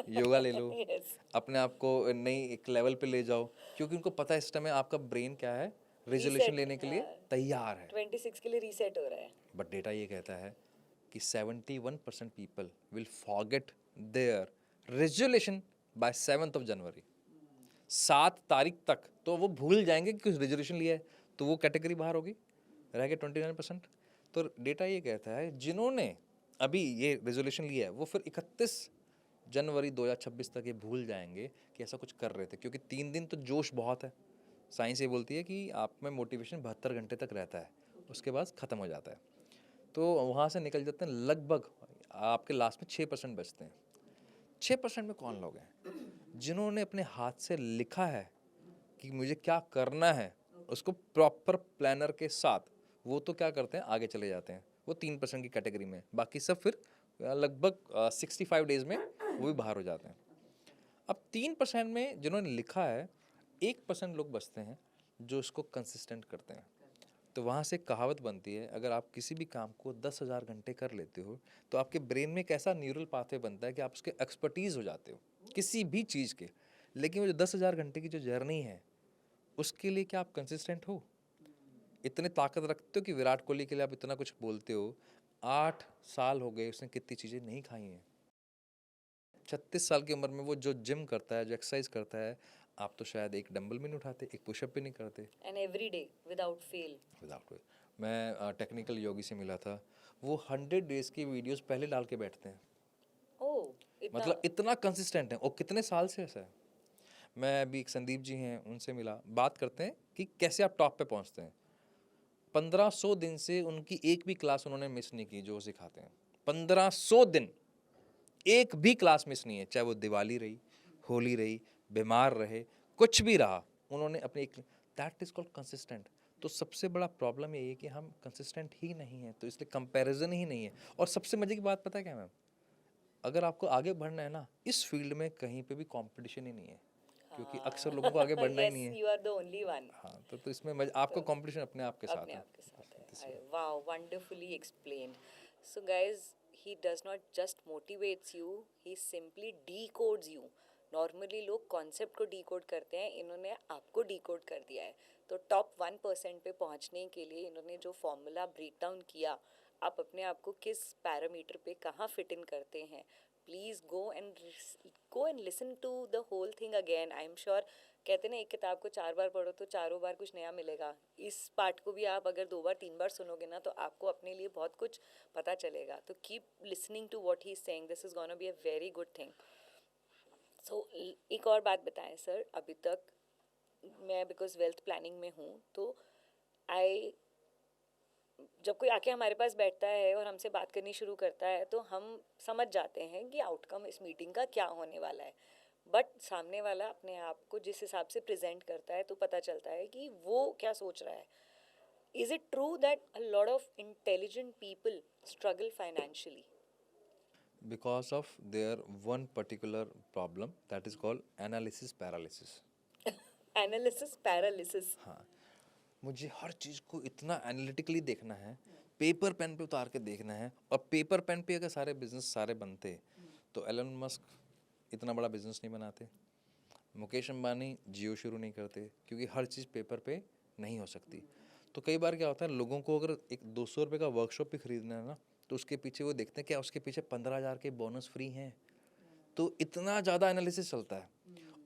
योगा ले लो, Yes. अपने आप को नई एक लेवल पे ले जाओ, क्योंकि उनको पता है इस टाइम में आपका ब्रेन क्या है, रेजोल्यूशन Reset, लेने के लिए तैयार है। 26 के लिए रीसेट हो रहा है। बट डेटा ये कहता है कि 71% people will forget their resolution by 7th of January। 7 तारीख तक तो वो भूल जाएंगे कि कुछ रेजोल्यूशन लिया है, तो वो कैटेगरी बाहर होगी, रह गए 29%। तो डेटा ये कहता है जिन्होंने अभी ये रेजोल्यूशन लिया है वो फिर 31 जनवरी 2026 तक ये भूल जाएंगे कि ऐसा कुछ कर रहे थे, क्योंकि 3 दिन तो जोश बहुत है। साइंस ये बोलती है कि आप में मोटिवेशन 72 घंटे तक रहता है, उसके बाद ख़त्म हो जाता है। तो वहाँ से निकल जाते हैं लगभग, आपके लास्ट में 6% बचते हैं। 6% में कौन लोग हैं जिन्होंने अपने हाथ से लिखा है कि मुझे क्या करना है, उसको प्रॉपर प्लानर के साथ, वो तो क्या करते हैं आगे चले जाते हैं, वो 3% की कैटेगरी में। बाकी सब फिर लगभग 65 डेज में वो भी बाहर हो जाते हैं। अब 3% में जिन्होंने लिखा है, 1% लोग बचते हैं जो इसको कंसिस्टेंट करते हैं। तो वहाँ से कहावत बनती है, अगर आप किसी भी काम को 10,000 घंटे कर लेते हो तो आपके ब्रेन में एक ऐसा न्यूरल पाथवे बनता है कि आप उसके एक्सपर्टीज़ हो जाते हो किसी भी चीज़ के। लेकिन वो जो 10,000 घंटे की जो जर्नी है, उसके लिए क्या आप कंसिस्टेंट हो? इतने ताकत रखते हो कि विराट कोहली के लिए आप इतना कुछ बोलते हो। 8 साल हो गए उसने कितनी चीज़ें नहीं खाई हैं। 36 साल की उम्र में वो जो जिम करता है, जो एक्सरसाइज करता है, आप तो शायद एक डंबल भी नहीं उठाते, एक पुशअप भी नहीं करते। And every day without fail. Without. मैं टेक्निकल योगी से मिला था, वो 100 डेज की वीडियोस पहले डाल के बैठते हैं। ओह, इतना। मतलब इतना कंसिस्टेंट है, और कितने साल से ऐसा है। मैं अभी एक संदीप जी हैं, उनसे मिला, बात करते हैं कि कैसे आप टॉप पे पहुंचते हैं। 1500 दिन से उनकी एक भी क्लास उन्होंने मिस नहीं की जो वो सिखाते हैं। 1500 दिन एक भी क्लास मिस नहीं है, चाहे वो दिवाली रही, होली रही, बीमार रहे, कुछ भी रहा, उन्होंने अपने एक, दैट इज कॉल्ड कंसिस्टेंट। तो सबसे बड़ा प्रॉब्लम यही है कि हम कंसिस्टेंट ही नहीं है, तो इसलिए कंपैरिजन ही नहीं है। और सबसे मजे की बात पता है क्या मैम, अगर आपको आगे बढ़ना है ना, इस फील्ड में कहीं पे भी कंपटीशन ही नहीं है, क्योंकि अक्सर लोगों को आगे बढ़ना ही यस, नहीं है। You are the only one. हाँ, तो इसमें आपको कंपटीशन अपने आप के साथ अपने है। आप के साथ This है। way. Wow, wonderfully explained. So guys, he does not just motivates you, he simply decodes you. Normally लोग कॉन्सेप्ट को डीकोड करते हैं, इन्होंने आपको डीकोड कर दिया है। तो टॉप 1% पे पहुंचने के लिए इन्होंने जो फॉर्मूला ब्रेक डाउन किया, आप अपने आप को किस पैरामीटर पे कहाँ फिट इन करते हैं, please go and listen to the whole thing again. I am sure, कहते ना एक किताब को 4 बार पढ़ो तो चारों बार कुछ नया मिलेगा। इस पार्ट को भी आप अगर 2 बार 3 बार सुनोगे ना, तो आपको अपने लिए बहुत कुछ पता चलेगा। तो keep listening to what he is saying, this is gonna be a very good thing. So एक और बात बताएं सर, अभी तक मैं बिकॉज वेल्थ प्लानिंग में हूँ, तो आई जब कोई आके हमारे पास बैठता है और हमसे बात करनी शुरू करता है, तो हम समझ जाते हैं कि आउटकम इस मीटिंग का क्या होने वाला है। बट सामने वाला अपने आप को जिस हिसाब से प्रेजेंट करता है, तो पता चलता है कि वो क्या सोच रहा है। Is it true that a lot of intelligent people struggle financially? Because of their one particular problem that is called analysis paralysis. Analysis paralysis. हाँ, मुझे हर चीज़ को इतना एनालिटिकली देखना है, पेपर पेन पे उतार के देखना है। और पेपर पेन पे अगर सारे बिजनेस सारे बनते तो एलन मस्क इतना बड़ा बिजनेस नहीं बनाते, मुकेश अंबानी जियो शुरू नहीं करते, क्योंकि हर चीज़ पेपर पे नहीं हो सकती। तो कई बार क्या होता है, लोगों को अगर एक 200 रुपये का वर्कशॉप भी खरीदना है ना, तो उसके पीछे वो देखते हैं क्या उसके पीछे 15,000 के बोनस फ्री हैं। तो इतना ज़्यादा एनालिसिस चलता है,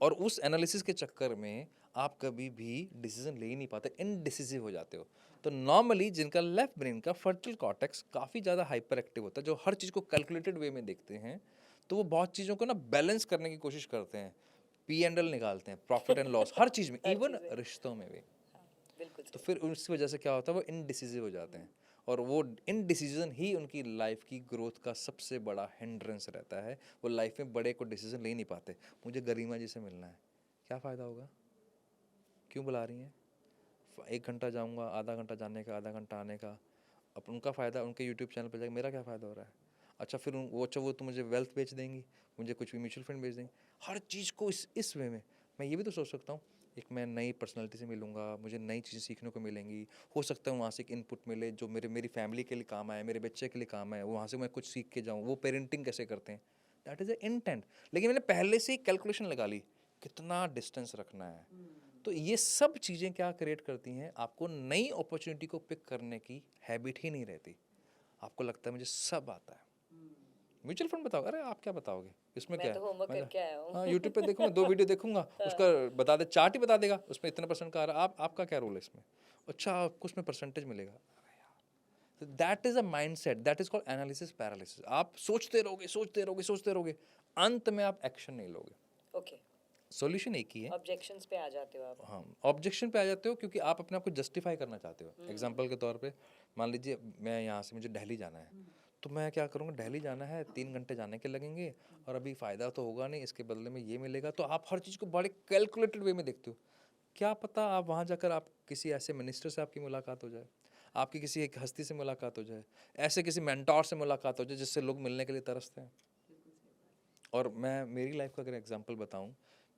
और उस एनालिसिस के चक्कर में आप कभी भी डिसीजन ले ही नहीं पाते, इनडिसिसिव हो जाते हो। तो नॉर्मली जिनका लेफ्ट ब्रेन का फ्रंटल कॉर्टेक्स काफ़ी ज़्यादा हाइपर एक्टिव होता है, जो हर चीज़ को कैलकुलेटेड वे में देखते हैं, तो वो बहुत चीज़ों को ना बैलेंस करने की कोशिश करते हैं, पी एंड एल निकालते हैं, प्रॉफिट एंड लॉस हर चीज़ में, हर इवन चीज़ में। रिश्तों में भी। हाँ, बिल्कुल तो सही। फिर उस वजह से क्या होता है, वो इनडिसिसिव हो जाते हैं, और वो इनडिसीजन ही उनकी लाइफ की ग्रोथ का सबसे बड़ा हिंड्रेंस रहता है। वो लाइफ में बड़े को डिसीजन ले नहीं पाते। मुझे गरिमा जी से मिलना है, क्या फ़ायदा होगा, क्यों बुला रही हैं, 1 घंटा जाऊंगा, आधा घंटा जाने का, आधा घंटा आने का, अब उनका फ़ायदा उनके यूट्यूब चैनल पर जाएगा, मेरा क्या फ़ायदा हो रहा है। अच्छा फिर वो तो मुझे वेल्थ बेच देंगी, मुझे कुछ भी म्यूचुअल फंड बेच देंगे, हर चीज़ को इस वे में। मैं ये भी तो सोच सकता हूँ, एक मैं नई पर्सनालिटी से मिलूंगा, मुझे नई चीज़ें सीखने को मिलेंगी, हो सकता है वहाँ से एक इनपुट मिले जो मेरी फैमिली के लिए काम आए, मेरे बच्चे के लिए काम आए, वहाँ से मैं कुछ सीख के जाऊँ, वो पेरेंटिंग कैसे करते हैं, दैट इज़ अ इंटेंट। लेकिन मैंने पहले से ही कैलकुलेशन लगा ली कितना डिस्टेंस रखना है। तो ये सब चीज़ें क्या क्रिएट करती हैं, आपको नई अपॉर्चुनिटी को पिक करने की हैबिट ही नहीं रहती। आपको लगता है मुझे सब आता है। म्यूचुअल फंड बताओ, अरे आप क्या बताओगे, इसमें मैं क्या है, तो होमवर्क मैं करके आया हूँ। हाँ यूट्यूब पे देखूंगा, 2 वीडियो देखूंगा, उसका बता दे, चार्ट ही बता देगा उसमें इतने परसेंट का आ रहा है, आपका क्या रोल है इसमें, अच्छा आपको उसमें परसेंटेज मिलेगा। अरे यार, that is a mindset, that is called analysis paralysis. आप सोचते रहोगे सोचते रहोगे सोचते रहोगे, अंत में आप एक्शन नहीं लोगे। ओके, सॉल्यूशन एक ही है। ऑब्जेक्शंस पे आ जाते हो आप। हाँ, ऑब्जेक्शन पे आ जाते हो क्योंकि आप अपने आप को जस्टिफाई करना चाहते हो। एग्जाम्पल के तौर पे मान लीजिए मैं यहाँ से मुझे दिल्ली जाना है, तो मैं क्या करूँगा, दिल्ली जाना है 3 घंटे जाने के लगेंगे और अभी फ़ायदा तो होगा नहीं, इसके बदले में ये मिलेगा। तो आप हर चीज़ को बड़े कैलकुलेटेड वे में देखते हो। क्या पता आप वहाँ जाकर आप किसी ऐसे मिनिस्टर से आपकी मुलाकात हो जाए, आपकी किसी एक हस्ती से मुलाकात हो जाए, ऐसे किसी मेंटोर से मुलाकात हो जाए जिससे लोग मिलने के लिए तरसते हैं। और मैं मेरी लाइफ का अगर एग्जांपल बताऊं,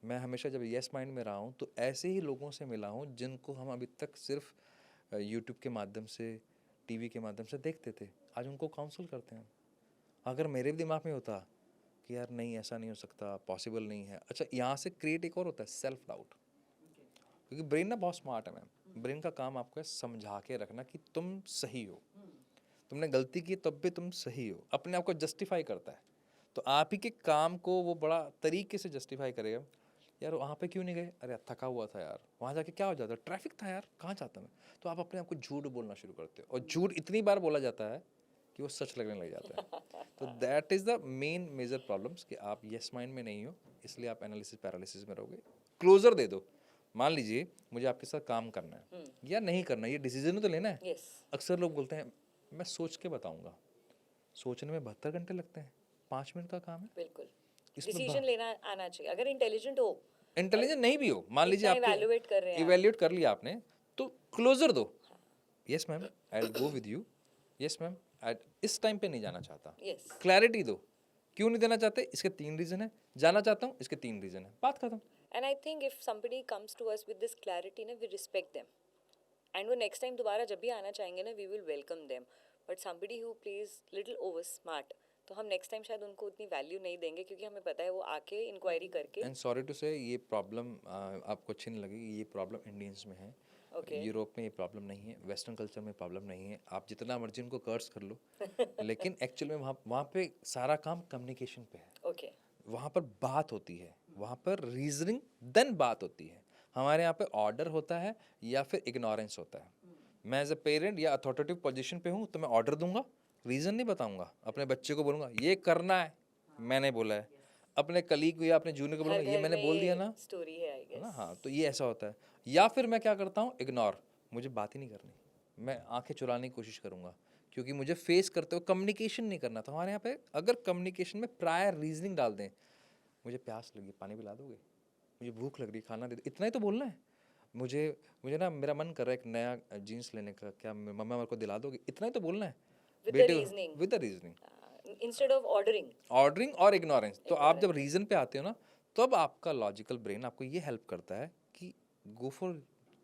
मैं हमेशा जब येस माइंड में रहा हूं तो ऐसे ही लोगों से मिला हूं जिनको हम अभी तक सिर्फ यूट्यूब के माध्यम से, टीवी के माध्यम से देखते थे, आज उनको काउंसल करते हैं। अगर मेरे भी दिमाग में होता कि यार नहीं ऐसा नहीं हो सकता, पॉसिबल नहीं है, अच्छा यहाँ से क्रिएट एक और होता है सेल्फ डाउट। क्योंकि ब्रेन ना बहुत स्मार्ट है मैम, ब्रेन का काम आपको है समझा के रखना कि तुम सही हो, तुमने गलती की तब भी तुम सही हो, अपने आप को जस्टिफाई करता है। तो आप ही के काम को वो बड़ा तरीके से जस्टिफाई करेगा। यार वहाँ पे क्यों नहीं गए, अरे थका हुआ था यार, वहाँ जाके क्या हो जाता है, ट्रैफिक था यार, कहाँ जाता मैं। तो आप अपने आप को झूठ बोलना शुरू करते हो और झूठ इतनी बार बोला जाता है कि वो सच लगने लग जाता है। तो that is the main major problems कि आप यस माइंड में नहीं हो, इसलिए आप एनालिसिस पैरालिसिस में रहोगे। क्लोजर दे दो। मान लीजिए मुझे आपके साथ काम करना है या नहीं करना, ये डिसीजन तो लेना है। यस, अक्सर लोग बोलते हैं मैं सोच के बताऊंगा, सोचने में 72 घंटे लगते हैं, 5 मिनट का काम है। बिल्कुल। इसमें डिसीजन लेना आना चाहिए, अगर इंटेलिजेंट हो और इंटेलिजेंट नहीं भी हो, मान लीजिए इतना आपके इवैल्यूएट कर रहे हैं आप। इवेल्यूएट कर लिया आपने, तो क्लोजर दो। Yes ma'am I will go with you, yes ma'am इस टाइम पे नहीं जाना चाहता। यस, क्लैरिटी दो, क्यों नहीं देना चाहते, इसके 3 रीजन है, जाना चाहता हूँ इसके 3 रीजन है, बात खत्म। And I think if somebody comes to us with this clarity ना, वी रिस्पेक्ट देम, एंड वो नेक्स्ट टाइम दोबारा जब भी आना चाहेंगे ना, we will welcome them. But somebody who plays little over smart, तो हम नेक्स्ट टाइम शायद उनको उतनी वैल्यू नहीं देंगे, क्योंकि हमें पता है वो आके इंक्वायरी करके। एंड सॉरी टू से ये प्रॉब्लम आपको अच्छी नहीं लगेगी, ये प्रॉब्लम इंडियंस में है। ओके, यूरोप में ये प्रॉब्लम नहीं है, वेस्टर्न कल्चर में प्रॉब्लम नहीं है, आप जितना मर्जी उनको कर्स कर लो लेकिन एक्चुअल में वहाँ पे सारा काम कम्युनिकेशन पे है। ओके, वहाँ पर बात होती है, वहाँ पर रीजनिंग देन बात होती है। हमारे यहाँ पे ऑर्डर होता है या फिर इग्नोरेंस होता है। मैं एज अ पेरेंट या अथॉरिटेटिव पोजीशन पे हूँ तो मैं ऑर्डर दूंगा, रीज़न नहीं बताऊंगा, अपने बच्चे को बोलूँगा ये करना है, मैंने बोला है। अपने कलीग को या अपने जूनियर को हर बोलूँगा ये घर मैंने में बोल दिया ये ना, स्टोरी है, आई है ना। गेस। हाँ, तो ये ऐसा होता है। या फिर मैं क्या करता हूँ, इग्नोर, मुझे बात ही नहीं करनी, मैं आंखें चुराने की कोशिश करूँगा, क्योंकि मुझे फेस करते हुए कम्युनिकेशन नहीं करना था। हमारे यहाँ पे अगर कम्युनिकेशन में प्रायर रीजनिंग डाल दें, मुझे प्यास लगी पानी पिला दोगे, मुझे भूख लग रही खाना दे दो, इतना ही तो बोलना है। मुझे मुझे ना मेरा मन कर रहा है एक नया जीन्स लेने का, क्या मम्मा मेरे को दिला दोगे, इतना ही तो बोलना है। विद द बेटे reasoning, with the reasoning, instead of ordering. Ordering और इग्नोरेंस। तो आप जब Ignorance. रीजन पे आते हो ना, तब आपका लॉजिकल ब्रेन आपको ये हेल्प करता है कि गो फॉर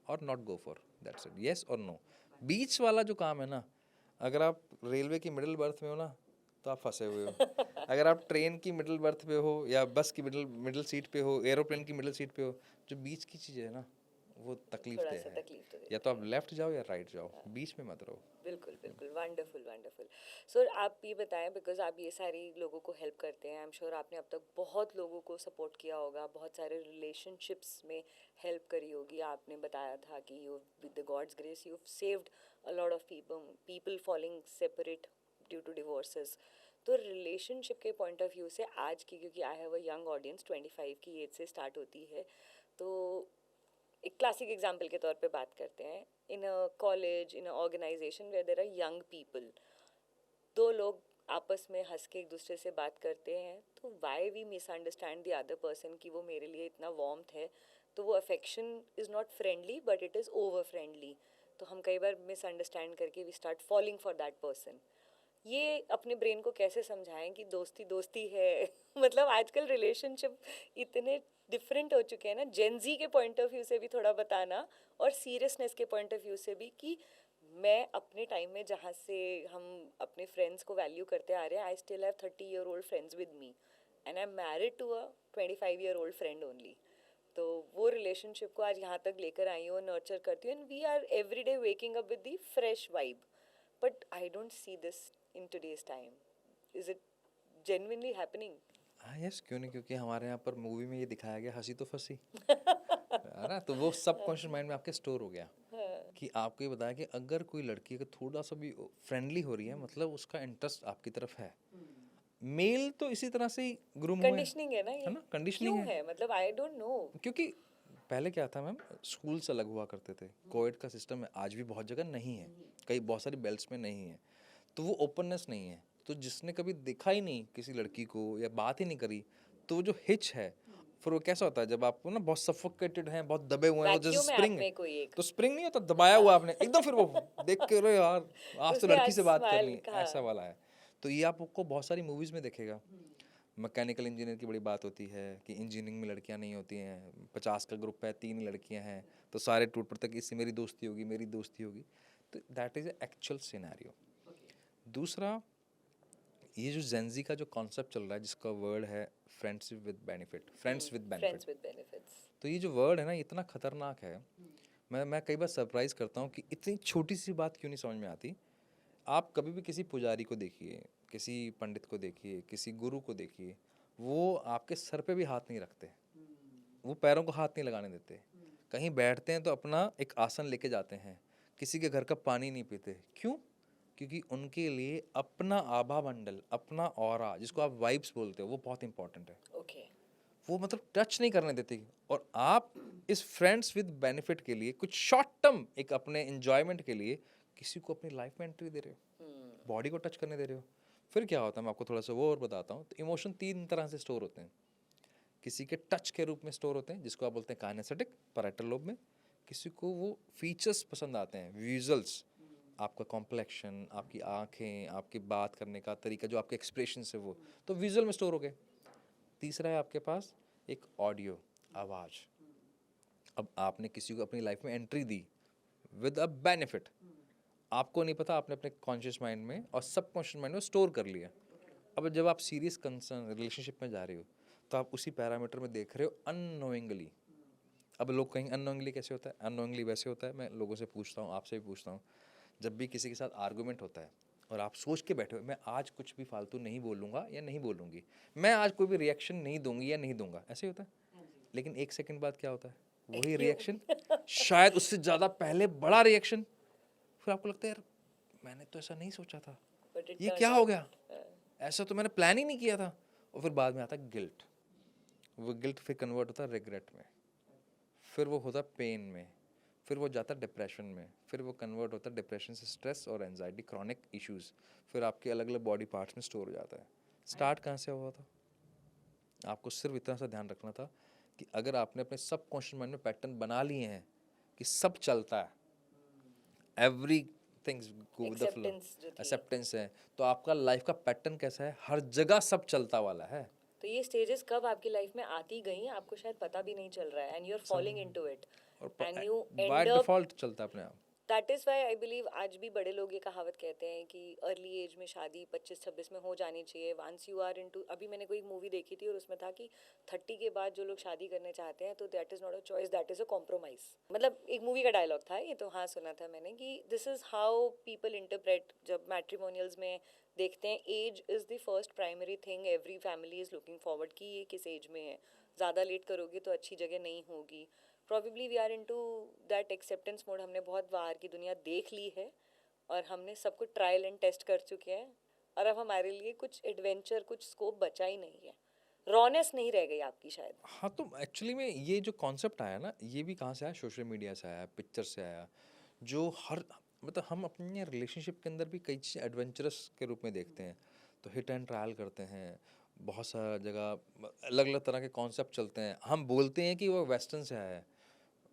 और not go for, that's it, yes और नो। बीच वाला जो काम है ना, अगर आप रेलवे की मिडिल बर्थ में हो ना तो आप फंसे हुए हो। अगर आप ट्रेन की मिडिल बर्थ पे हो या बस की मिडिल मिडिल सीट पे हो, एरोप्लेन की मिडिल सीट पे हो, जो बीच की चीज़ है ना वो तकलीफ थोड़ा दे सा है। तकलीफ तो या देती तो है। आप लेफ्ट जाओ या राइट जाओ, बीच में मत रहो। बिल्कुल बिल्कुल, वंडरफुल वंडरफुल। सर आप ये बताएं, बिकॉज आप ये सारी लोगों को हेल्प करते हैं, आई एम श्योर आपने अब तक बहुत लोगों को सपोर्ट किया होगा, बहुत सारे रिलेशनशिप्स में हेल्प करी होगी। आपने बताया था कि you with the God's grace you saved a lot of people falling separate due to divorces. तो रिलेशनशिप के पॉइंट ऑफ व्यू से आज की, क्योंकि I have a young audience, 25 की एज से स्टार्ट होती है, तो एक क्लासिक एग्जाम्पल के तौर पे बात करते हैं। In a college, in a organization where there are young people, दो लोग आपस में हंस के एक दूसरे से बात करते हैं, तो why we misunderstand the other person कि वो मेरे लिए इतना वार्मथ है, तो वो affection is not friendly but it is over friendly. तो हम कई बार मिसअंडरस्टैंड करके we start falling for that person. ये अपने ब्रेन को कैसे समझाएं कि दोस्ती दोस्ती है मतलब आजकल रिलेशनशिप इतने डिफरेंट हो चुके हैं ना, जेनजी के पॉइंट ऑफ व्यू से भी थोड़ा बताना, और सीरियसनेस के पॉइंट ऑफ व्यू से भी, कि मैं अपने टाइम में जहाँ से हम अपने फ्रेंड्स को वैल्यू करते आ रहे हैं, I still have 30-year-old friends with me and I am married to a 25-year-old friend only. तो वो रिलेशनशिप को आज यहाँ तक लेकर आई हूँ, नर्चर करती हूँ, and we are every day waking up with the fresh vibe. But I don't see this in today's time. Is it genuinely happening? हाँ यस, क्यों नहीं, क्योंकि हमारे यहाँ पर मूवी में ये दिखाया गया हंसी तो फंसी है ना, तो वो सबकॉन्शियस माइंड में आपके स्टोर हो गया कि आपको ये बताया कि अगर कोई लड़की अगर थोड़ा सा भी फ्रेंडली हो रही है मतलब उसका इंटरेस्ट आपकी तरफ है। मेल तो इसी तरह से ही ग्रूम हुए हैं, कंडीशनिंग है ना ये, है ना, कंडीशनिंग क्यों है। है मतलब आई डोंट नो। क्योंकि पहले क्या था मैम, स्कूल्स अलग हुआ करते थे, कोएड का सिस्टम आज भी बहुत जगह नहीं है, कई बहुत सारी बेल्ट्स में नहीं है, तो वो ओपननेस नहीं है। तो जिसने कभी देखा ही नहीं किसी लड़की को या बात ही नहीं करी, तो वो जो हिच है, फिर वो कैसा होता है जब आपको ना बहुत सफोकेटेड हैं, बहुत दबे हुए हैं, वो जैसे वैक्यूम है आप स्प्रिंग है, में कोई एक, तो स्प्रिंग नहीं होता दबाया हुआ आपने एकदम, फिर वो देख के अरे यार आज तो उसने लड़की आज से बात करनी स्माइल है, कहा। ऐसा वाला है। तो ये आपको बहुत सारी मूवीज़ में देखेगा। मैकेनिकल इंजीनियर की बड़ी बात होती है कि इंजीनियरिंग में लड़कियां नहीं होती हैं, 50 का ग्रुप है, 3 ही लड़कियां हैं, तो सारे टूट पड़ते कि इससे मेरी दोस्ती होगी, मेरी दोस्ती होगी। तो दैट इज़ एक्चुअल सिनेरियो। दूसरा, ये जो जेंजी का जो कॉन्सेप्ट चल रहा है जिसका वर्ड है friendship with benefit, friends with benefit, friends with benefits. तो ये जो वर्ड है ना इतना खतरनाक है। मैं कई बार सरप्राइज करता हूँ कि इतनी छोटी सी बात क्यों नहीं समझ में आती। आप कभी भी किसी पुजारी को देखिए, किसी पंडित को देखिए, किसी गुरु को देखिए, वो आपके सर पे भी हाथ नहीं रखते, वो पैरों को हाथ नहीं लगाने देते। कहीं बैठते हैं तो अपना एक आसन लेके जाते हैं, किसी के घर का पानी नहीं पीते। क्यों? क्योंकि उनके लिए अपना आभा मंडल, अपना ऑरा, जिसको आप वाइब्स बोलते हो, वो बहुत इंपॉर्टेंट है। ओके। वो मतलब टच नहीं करने देती। और आप इस फ्रेंड्स विद बेनिफिट के लिए कुछ शॉर्ट टर्म एक अपने एंजॉयमेंट के लिए किसी को अपनी लाइफ में एंट्री दे रहे हो, बॉडी को टच करने दे रहे हो। फिर क्या होता है मैं आपको थोड़ा सा वो और बताता हूँ। तो इमोशन 3 तरह से स्टोर होते हैं। किसी के टच के रूप में स्टोर होते हैं जिसको आप बोलते हैं काइनेस्थेटिक पैराइटल लोब में। किसी को वो फीचर्स पसंद आते हैं, विजुअल्स, आपका कॉम्प्लेक्शन, आपकी आंखें, आपकी बात करने का तरीका, जो आपके एक्सप्रेशन है वो तो विजुअल में स्टोर हो गए। तीसरा है आपके पास एक ऑडियो, आवाज़। अब आपने किसी को अपनी लाइफ में entry the with a benefit, आपको नहीं पता, आपने अपने कॉन्शियस माइंड में और सब कॉन्शियस माइंड में स्टोर कर लिया। अब जब आप सीरियस कंसर्न रिलेशनशिप में जा रहे हो तो आप उसी पैरामीटर में देख रहे हो अननोइंगली। अब लोग कहेंगे अननोइंगली कैसे होता है? अननोइंगली वैसे होता है, मैं लोगों से पूछता हूँ, आपसे भी पूछता हूँ, जब भी किसी के साथ आर्गूमेंट होता है और आप सोच के बैठे हो मैं आज कुछ भी फालतू नहीं बोलूँगा या नहीं बोलूँगी, मैं आज कोई भी रिएक्शन नहीं दूंगी या नहीं दूंगा, ऐसे ही होता है। लेकिन 1 सेकंड बाद क्या होता है? वही रिएक्शन, शायद उससे ज़्यादा पहले बड़ा रिएक्शन। फिर आपको लगता है यार मैंने तो ऐसा नहीं सोचा था, बट इट ये टर्न क्या हो आउट। गया, ऐसा तो मैंने प्लान ही नहीं किया था। और फिर बाद में आता है गिल्ट, वो गिल्ट फिर कन्वर्ट होता है रिग्रेट में, फिर वो होता है पेन में, फिर वो जाता है डिप्रेशन में, फिर वो कन्वर्ट होता है डिप्रेशन से स्ट्रेस और एंजाइटी, क्रॉनिक इश्यूज, फिर आपके अलग अलग बॉडी पार्ट्स में स्टोर हो जाता है। स्टार्ट कहाँ से हुआ था? आपको सिर्फ इतना सा ध्यान रखना था कि अगर आपने अपने सब कॉन्शियस माइंड में पैटर्न बना लिए हैं कि सब चलता है, every things go with the flow, acceptance जो थी। एक्सेप्टेंस है, तो आपका लाइफ का पैटर्न कैसा है? हर जगह सब चलता वाला है। तो ये स्टेजेस कब आपकी लाइफ में आती गई आपको शायद पता भी नहीं चल रहा है, and you are following into it, और and you by end up. Default चलता है अपने आप। That is why I believe आज भी बड़े लोग ये कहावत कहते हैं कि अर्ली एज में शादी 25-26 में हो जानी चाहिए। वंस यू आर इनटू, अभी मैंने कोई मूवी देखी थी और उसमें था कि 30 के बाद जो लोग शादी करने चाहते हैं तो that is not a choice, that is a compromise. मतलब एक मूवी का डायलॉग था ये, तो हाँ सुना था मैंने कि this is how people interpret जब मैट्रिमोनियल्स में देखते हैं। Age is the first primary thing every family is looking forward कि ये किस एज में है, ज़्यादा लेट करोगे तो अच्छी जगह नहीं होगी। Probably we are into that acceptance mode. हमने बहुत बाहर की दुनिया देख ली है और हमने सब कुछ ट्रायल एंड टेस्ट कर चुके हैं, और अब हमारे लिए कुछ एडवेंचर, कुछ स्कोप बचा ही नहीं है। रॉनेस नहीं रह गई आपकी शायद। हाँ, तो एक्चुअली में ये जो कॉन्सेप्ट आया ना, ये भी कहाँ से आया? सोशल मीडिया से आया, पिक्चर से आया। जो हर मतलब हम अपने रिलेशनशिप के अंदर भी कई चीज़ें एडवेंचरस के रूप में देखते हैं, तो हिट एंड ट्रायल करते हैं, बहुत सारा जगह अलग अलग तरह के कॉन्सेप्ट चलते हैं। हम बोलते हैं कि वो वेस्टर्न से आया है,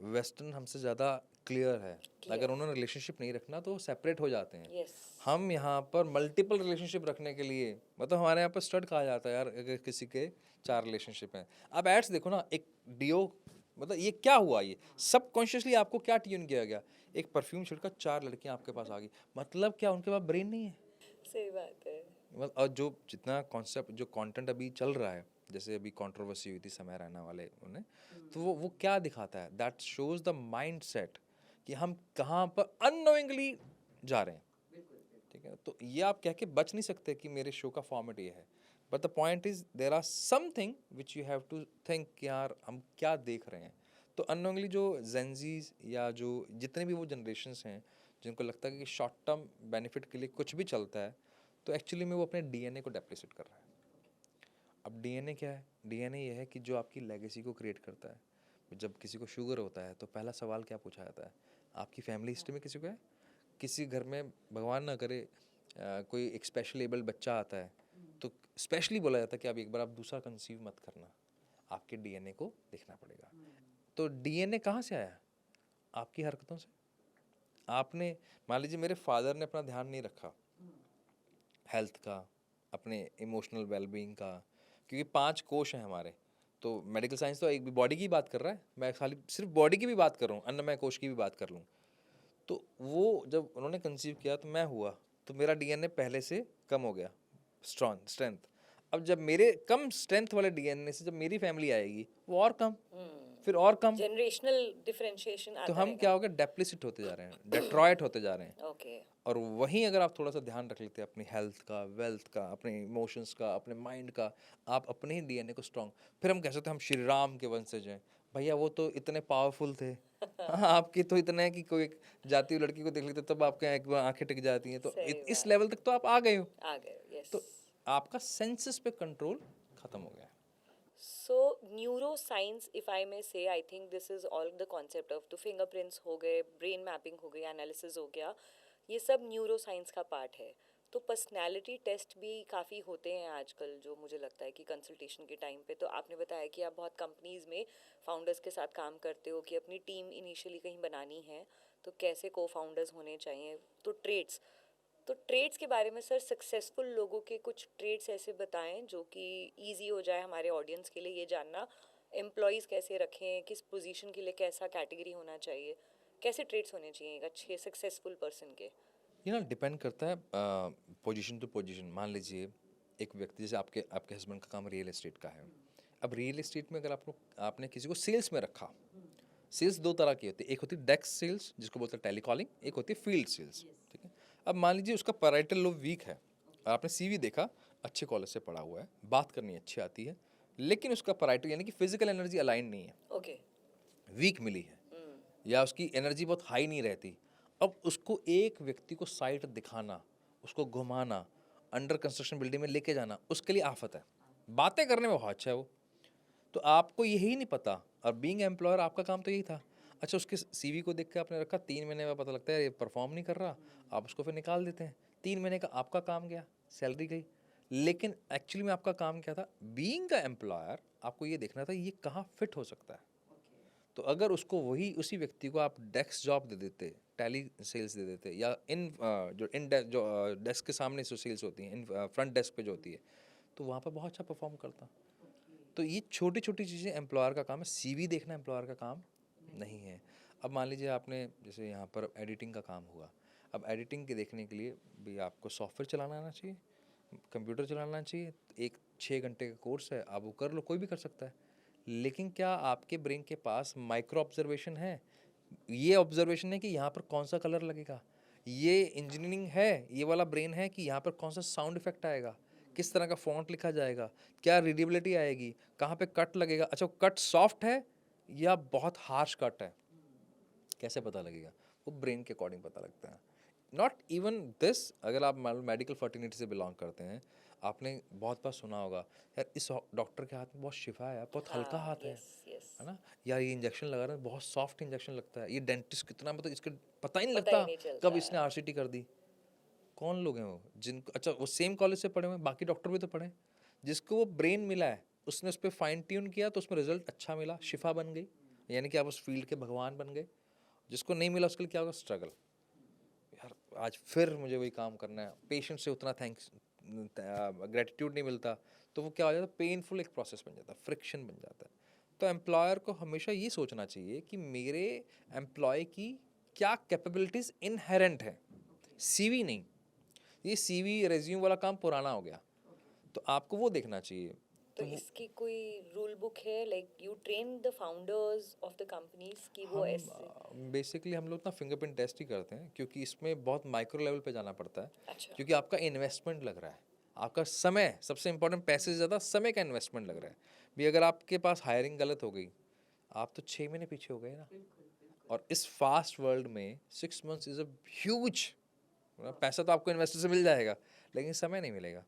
वेस्टर्न हमसे ज़्यादा क्लियर है। अगर उन्होंने रिलेशनशिप नहीं रखना तो सेपरेट हो जाते हैं। यस। हम यहाँ पर मल्टीपल रिलेशनशिप रखने के लिए, मतलब हमारे यहाँ पर स्टड कहा जाता है यार अगर किसी के 4 रिलेशनशिप हैं। अब एड्स देखो ना, एक डियो, मतलब ये क्या हुआ? ये सब कॉन्शियसली आपको क्या ट्यून किया गया? एक परफ्यूम छिड़का, 4 लड़कियाँ आपके पास आ गई, मतलब क्या उनके पास ब्रेन नहीं है? सही बात है। और जो जितना कॉन्सेप्ट जो कंटेंट अभी चल रहा है, जैसे अभी कंट्रोवर्सी हुई थी समय रैना वाले उन्हें, तो वो क्या दिखाता है? That shows the mind set कि हम कहाँ पर अननोइंगली जा रहे हैं। ठीक है, तो ये आप कह के बच नहीं सकते कि मेरे शो का फॉर्मेट ये है। But the point is there are something which you have to think कि यार हम क्या देख रहे हैं। तो अननोइंगली जो जेंजीज या जो जितने भी वो जनरेशन्स हैं जिनको लगता है कि शॉर्ट टर्म बेनिफिट के लिए कुछ भी चलता है, तो एक्चुअली में वो अपने डीएनए को डेप्रिसिएट कर रहा है। अब डीएनए क्या है? डीएनए ये है कि जो आपकी लेगेसी को क्रिएट करता है। जब किसी को शुगर होता है तो पहला सवाल क्या पूछा जाता है? आपकी फैमिली हिस्ट्री में किसी को है? किसी घर में भगवान ना करे कोई एक स्पेशल एबल्ड बच्चा आता है तो स्पेशली बोला जाता है कि आप दूसरा कंसीव मत करना, आपके डीएनए को देखना पड़ेगा। तो डीएनए कहाँ से आया? आपकी हरकतों से। आपने मान लीजिए मेरे फादर ने अपना ध्यान नहीं रखा हेल्थ का, अपने इमोशनल वेलबींग का, क्योंकि 5 कोश हैं हमारे। तो मेडिकल साइंस तो एक भी बॉडी की बात कर रहा है, मैं खाली सिर्फ बॉडी की भी बात कर रहा हूँ, अन्नमय कोश की भी बात कर लूँ। तो वो जब उन्होंने कंसीव किया तो मैं हुआ, तो मेरा डीएनए पहले से कम हो गया, स्ट्रेंथ। अब जब मेरे कम स्ट्रेंथ वाले डीएनए से जब मेरी फैमिली आएगी वो और कम, फिर और कम, जनरेशनल डिफरेंशिएशन तो आता हम क्या हो गए? डेप्लिसिट होते जा रहे हैं, डेट्रॉयट होते जा रहे हैं। ओके। और वहीं अगर आप थोड़ा सा ध्यान रख लेते हैं अपनी हेल्थ का, वेल्थ का, अपने इमोशंस का, अपने माइंड का, आप अपने ही डीएनए को स्ट्रांग, फिर हम कह सकते हैं हम श्री राम के वंशज हैं। भैया वो तो इतने पावरफुल थे। हाँ, आपकी तो इतना है कि कोई एक जाती हुई लड़की को देख लेते तब आपके एक बार आंखें टिक जाती हैं। तो सही इस बात। लेवल तक तो आप आ गए हो। आ गए, यस। तो आपका सेंसेस पे कंट्रोल खत्म हो गया है। So neuroscience, if I may say, I think this is all the concept of the fingerprints हो गए, brain mapping हो गई, analysis हो गया, ये सब neuroscience का पार्ट है। तो पर्सनैलिटी टेस्ट भी काफ़ी होते हैं आजकल, जो मुझे लगता है कि कंसल्टेशन के टाइम पे। तो आपने बताया कि आप बहुत कंपनीज़ में फाउंडर्स के साथ काम करते हो कि अपनी टीम इनिशियली कहीं बनानी है तो कैसे को फाउंडर्स होने चाहिए। तो ट्रेड्स के बारे में सर, सक्सेसफुल लोगों के कुछ ट्रेड्स ऐसे बताएं जो कि इजी हो जाए हमारे ऑडियंस के लिए ये जानना। एम्प्लॉयज़ कैसे रखें, किस पोजीशन के लिए कैसा कैटेगरी होना चाहिए, कैसे ट्रेड्स होने चाहिए एक अच्छे सक्सेसफुल पर्सन के। ये ना डिपेंड करता है पोजीशन टू पोजीशन। मान लीजिए एक व्यक्ति, जैसे आपके आपके हस्बैंड का काम रियल एस्टेट का है। अब रियल एस्टेट में अगर आपने किसी को सेल्स में रखा, सेल्स 2 तरह की होती है। एक होती है डेस्क सेल्स जिसको बोलते हैं टेलीकॉलिंग, एक होती है फील्ड सेल्स। ठीक है। अब मान लीजिए उसका पैराइटल लोब वीक है और आपने सीवी देखा, अच्छे कॉलेज से पढ़ा हुआ है, बात करनी अच्छी आती है, लेकिन उसका पैराइटल यानी कि फिजिकल एनर्जी अलाइन नहीं है, ओके। वीक मिली है, या उसकी एनर्जी बहुत हाई नहीं रहती। अब उसको एक व्यक्ति को साइट दिखाना, उसको घुमाना, अंडर कंस्ट्रक्शन बिल्डिंग में लेके जाना, उसके लिए आफत है। बातें करने में बहुत अच्छा है वो, तो आपको यही नहीं पता। और बीइंग एम्प्लॉयर आपका काम तो यही था। अच्छा, उसके सीवी को देख के आपने रखा, 3 महीने में पता लगता है ये परफॉर्म नहीं कर रहा, आप उसको फिर निकाल देते हैं। 3 महीने का आपका काम गया, सैलरी गई। लेकिन एक्चुअली में आपका काम क्या था? बीइंग अ एम्प्लॉयर आपको ये देखना था ये कहाँ फिट हो सकता है। तो अगर उसको वही उसी व्यक्ति को आप डेस्क जॉब दे देते, टैली सेल्स दे देते, या जो डेस्क के सामने जो सेल्स होती हैं, इन फ्रंट डेस्क पे जो होती है, तो वहाँ पर बहुत अच्छा परफॉर्म करता। तो ये छोटी छोटी चीज़ें एम्प्लॉयर का काम है, सीवी देखना एम्प्लॉयर का काम नहीं है। अब मान लीजिए आपने जैसे यहाँ पर एडिटिंग का काम हुआ, अब एडिटिंग के देखने के लिए भी आपको सॉफ्टवेयर चलाना आना चाहिए, कंप्यूटर चलाना चाहिए। एक 6 घंटे का कोर्स है, आप वो कर लो, कोई भी कर सकता है। लेकिन क्या आपके ब्रेन के पास माइक्रो ऑब्जर्वेशन है? ये ऑब्जर्वेशन है कि यहाँ पर कौन सा कलर लगेगा, ये इंजीनियरिंग है, ये वाला ब्रेन है कि यहाँ पर कौन सा साउंड इफेक्ट आएगा, किस तरह का फॉन्ट लिखा जाएगा, क्या रीडेबिलिटी आएगी, कहाँ पे कट लगेगा। अच्छा, कट सॉफ्ट है या बहुत हार्श कट है, कैसे पता लगेगा? वो ब्रेन के अकॉर्डिंग पता लगता है। नॉट इवन दिस, अगर आप मेडिकल फर्टिनिटी से बिलोंग करते हैं, आपने बहुत बार सुना होगा यार इस डॉक्टर के हाथ में बहुत शिफा है, बहुत हल्का हाँ, हाथ यस यस। है ना, यार ये इंजेक्शन लगा रहे हैं बहुत सॉफ्ट इंजेक्शन लगता है, ये डेंटिस्ट कितना, मतलब इसके पता ही नहीं पता ही लगता नहीं चलता कब इसने है। आरसीटी कर दी। कौन लोग हैं वो जिनको, अच्छा वो सेम कॉलेज से पढ़े हुए हैं, बाकी डॉक्टर भी तो पढ़े, जिसको वो ब्रेन मिला है उसने उस पर फाइन ट्यून किया तो उसमें रिजल्ट अच्छा मिला, शिफा बन गई, यानी कि आप उस फील्ड के भगवान बन गए। जिसको नहीं मिला उसके लिए क्या होगा? स्ट्रगल। यार आज फिर मुझे वही काम करना है, पेशेंट से उतना थैंक्स ग्रेटिट्यूड नहीं मिलता, तो वो क्या हो जाता है? पेनफुल एक प्रोसेस बन जाता है, फ्रिक्शन बन जाता है। तो एम्प्लॉयर को हमेशा ये सोचना चाहिए कि मेरे एम्प्लॉय की क्या कैपेबिलिटीज़ इनहेरेंट है, सीवी नहीं। ये सीवी रेज्यूम वाला काम पुराना हो गया, तो आपको वो देखना चाहिए। तो तो वो इसकी कोई रूल बुक है, like you train the founders of the companies कि वो हम ऐसे। बेसिकली हम लोग ना फिंगरप्रिंट टेस्ट ही करते हैं, क्योंकि इसमें बहुत माइक्रो लेवल पे जाना पड़ता है। अच्छा। क्योंकि आपका इन्वेस्टमेंट लग रहा है, आपका समय सबसे इंपॉर्टेंट, पैसे से ज़्यादा समय का इन्वेस्टमेंट लग रहा है। भी अगर आपके पास हायरिंग गलत हो गई, आप तो 6 महीने पीछे हो गए ना। और इस फास्ट वर्ल्ड में 6 मंथ्स इज अ ह्यूज। पैसा तो आपको इन्वेस्टर से मिल जाएगा, लेकिन समय नहीं मिलेगा।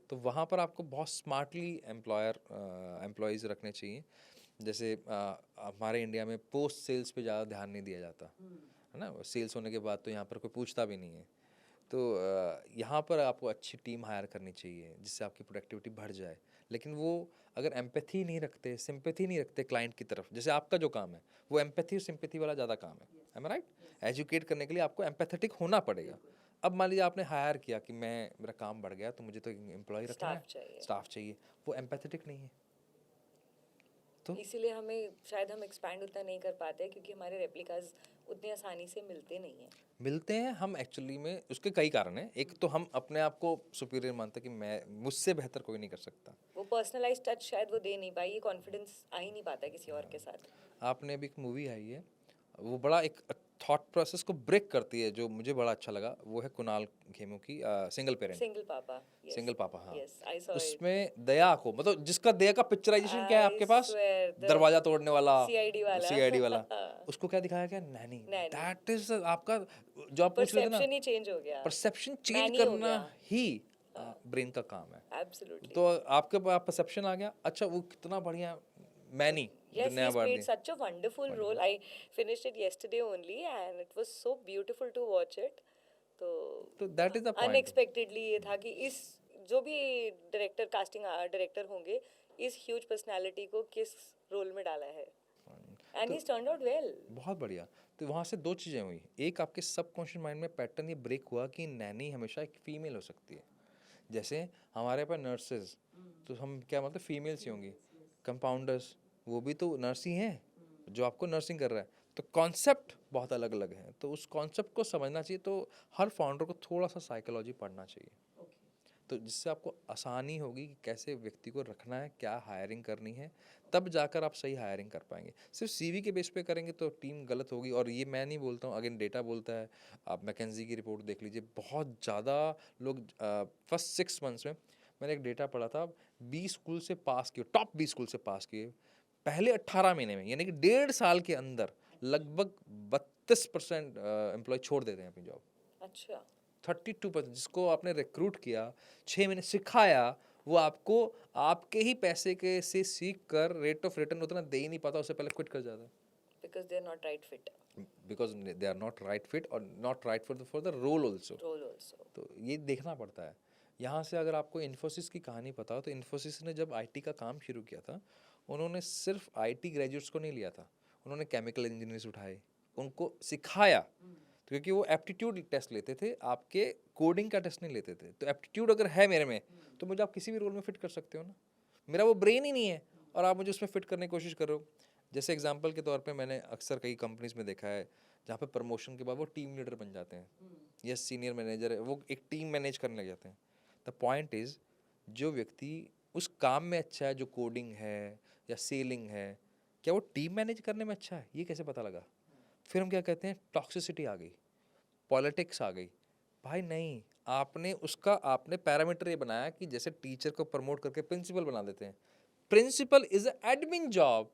तो वहाँ पर आपको बहुत स्मार्टली एम्प्लॉयज़ रखने चाहिए। जैसे हमारे इंडिया में पोस्ट सेल्स पे ज़्यादा ध्यान नहीं दिया जाता है ना। सेल्स होने के बाद तो यहाँ पर कोई पूछता भी नहीं है। तो यहाँ पर आपको अच्छी टीम हायर करनी चाहिए जिससे आपकी प्रोडक्टिविटी बढ़ जाए। लेकिन वो अगर एम्पैथी नहीं रखते, सिंपैथी नहीं रखते क्लाइंट की तरफ, जैसे आपका जो काम है वो एम्पैथी और सिंपैथी वाला ज़्यादा काम है। आई राइट? एजुकेट करने के लिए आपको एम्पैथेटिक होना पड़ेगा। अब मान लीजिए आपने हायर किया कि मेरा काम बढ़ गया तो मुझे तो एम्प्लॉय रखना है, स्टाफ चाहिए। स्टाफ चाहिए, वो एम्पैथेटिक नहीं है। तो इसीलिए हमें शायद हम एक्सपैंड उतना नहीं कर पाते हैं, क्योंकि हमारे रेप्लिकाज उतनी आसानी से मिलते नहीं हैं। मिलते हैं हम एक्चुअली में, उसके कई कारण हैं। एक तो हम अपने आप को सुपीरियर मानते हैं कि मैं मुझसे बेहतर कोई नहीं कर सकता। वो पर्सनलाइज टच शायद वो दे नहीं पाई, ये कॉन्फिडेंस आ ही नहीं पाता किसी और के साथ। आपने अभी एक मूवी आई है, वो बड़ा एक थॉट प्रोसेस को ब्रेक करती है, जो मुझे बड़ा अच्छा लगा। वो है कुणाल खेमू की सिंगल पेरेंट, सिंगल पापा। सिंगल पापा। हाँ, यस, आई सॉ इट। उसमें दया को, मतलब जिसका दया का पिक्चराइजेशन क्या है आई आपके पास, स्वेयर, द दरवाजा तोड़ने वाला, सीआईडी वाला। सीआईडी वाला, उसको क्या दिखाया गया, नैनी। नैनी। दैट इज आपका, जो आप पूछ रहे थे ना, परसेप्शन ही चेंज हो गया, परसेप्शन चेंज मैनी हो करना गया। ही ब्रेन का काम है। एब्सोल्युटली। तो आपके पास परसेप्शन आ गया, अच्छा वो कितना बढ़िया मैनी, जो Yes, नया he's वर्ड played दिया। such a wonderful role. I finished it yesterday only, and it was so beautiful to watch it. तो तो that is the point. Unexpectedly ये था कि इस जो भी डायरेक्टर, कास्टिंग डायरेक्टर होंगे, इस ह्यूज पर्सनालिटी को किस रोल में डाला है, and he turned out well. बहुत बढ़िया। तो वहाँ से दो चीज़ें हुई, एक आपके सबकॉन्शियस माइंड में पैटर्न ये ब्रेक हुआ कि नैनी हमेशा एक फीमेल हो सकती है। जैसे हमारे पास नर्सेज, तो हम क्या मतलब फीमेल्स ही होंगी। कंपाउंडर्स, वो भी तो नर्स ही हैं जो आपको नर्सिंग कर रहा है। तो कॉन्सेप्ट बहुत अलग अलग हैं, तो उस कॉन्सेप्ट को समझना चाहिए। तो हर फाउंडर को थोड़ा सा साइकोलॉजी पढ़ना चाहिए, तो जिससे आपको आसानी होगी कि कैसे व्यक्ति को रखना है, क्या हायरिंग करनी है, तब जाकर आप सही हायरिंग कर पाएंगे। सिर्फ सीवी के बेस पे करेंगे तो टीम गलत होगी। और ये मैं नहीं बोलता हूँ, अगेन डेटा बोलता है। आप मैकेंजी की रिपोर्ट देख लीजिए, बहुत ज़्यादा लोग फर्स्ट 6 मंथ्स में, मैंने एक डेटा पढ़ा था, 20 स्कूल से पास किए, टॉप 20 स्कूल से पास किए पहले 18 महीने में, यानी कि 1.5 साल के अंदर लगभग 32% एम्प्लॉय छोड़ देते हैं अपनी जॉब। अच्छा। 32%, जिसको आपने रिक्रूट किया, 6 महीने सिखाया, वो आपको आपके ही पैसे के से सीख कर रेट ऑफ रिटर्न उतना दे ही नहीं पाता, उससे पहले क्विट कर जाता है। Because they are not right fit. Because they are not right fit और not right for the role also. Role also. तो ये देखना पड़ता है। यहाँ से अगर आपको इन्फोसिस की कहानी पता हो, तो इन्फोसिस ने जब आईटी का काम शुरू किया था, उन्होंने सिर्फ आईटी ग्रेजुएट्स को नहीं लिया था, उन्होंने केमिकल इंजीनियर्स उठाए, उनको सिखाया। तो क्योंकि वो एप्टीट्यूड टेस्ट लेते थे, आपके कोडिंग का टेस्ट नहीं लेते थे। तो एप्टीट्यूड अगर है मेरे में, तो मुझे आप किसी भी रोल में फिट कर सकते हो ना। मेरा वो ब्रेन ही नहीं है और आप मुझे उसमें फिट करने की कोशिश कर रहे हो। जैसे एग्जांपल के तौर पे मैंने अक्सर कई कंपनीज में देखा है जहाँ पे प्रमोशन के बाद वो टीम लीडर बन जाते हैं, या सीनियर मैनेजर है, वो एक टीम मैनेज करने लग जाते हैं। द पॉइंट इज़, जो व्यक्ति उस काम में अच्छा है, जो कोडिंग है या सेलिंग है, क्या वो टीम मैनेज करने में अच्छा है? ये कैसे पता लगा? फिर हम क्या कहते हैं, टॉक्सिसिटी आ गई, पॉलिटिक्स आ गई। भाई नहीं, आपने पैरामीटर ये बनाया कि जैसे टीचर को प्रमोट करके प्रिंसिपल बना देते हैं। Principal is a admin job,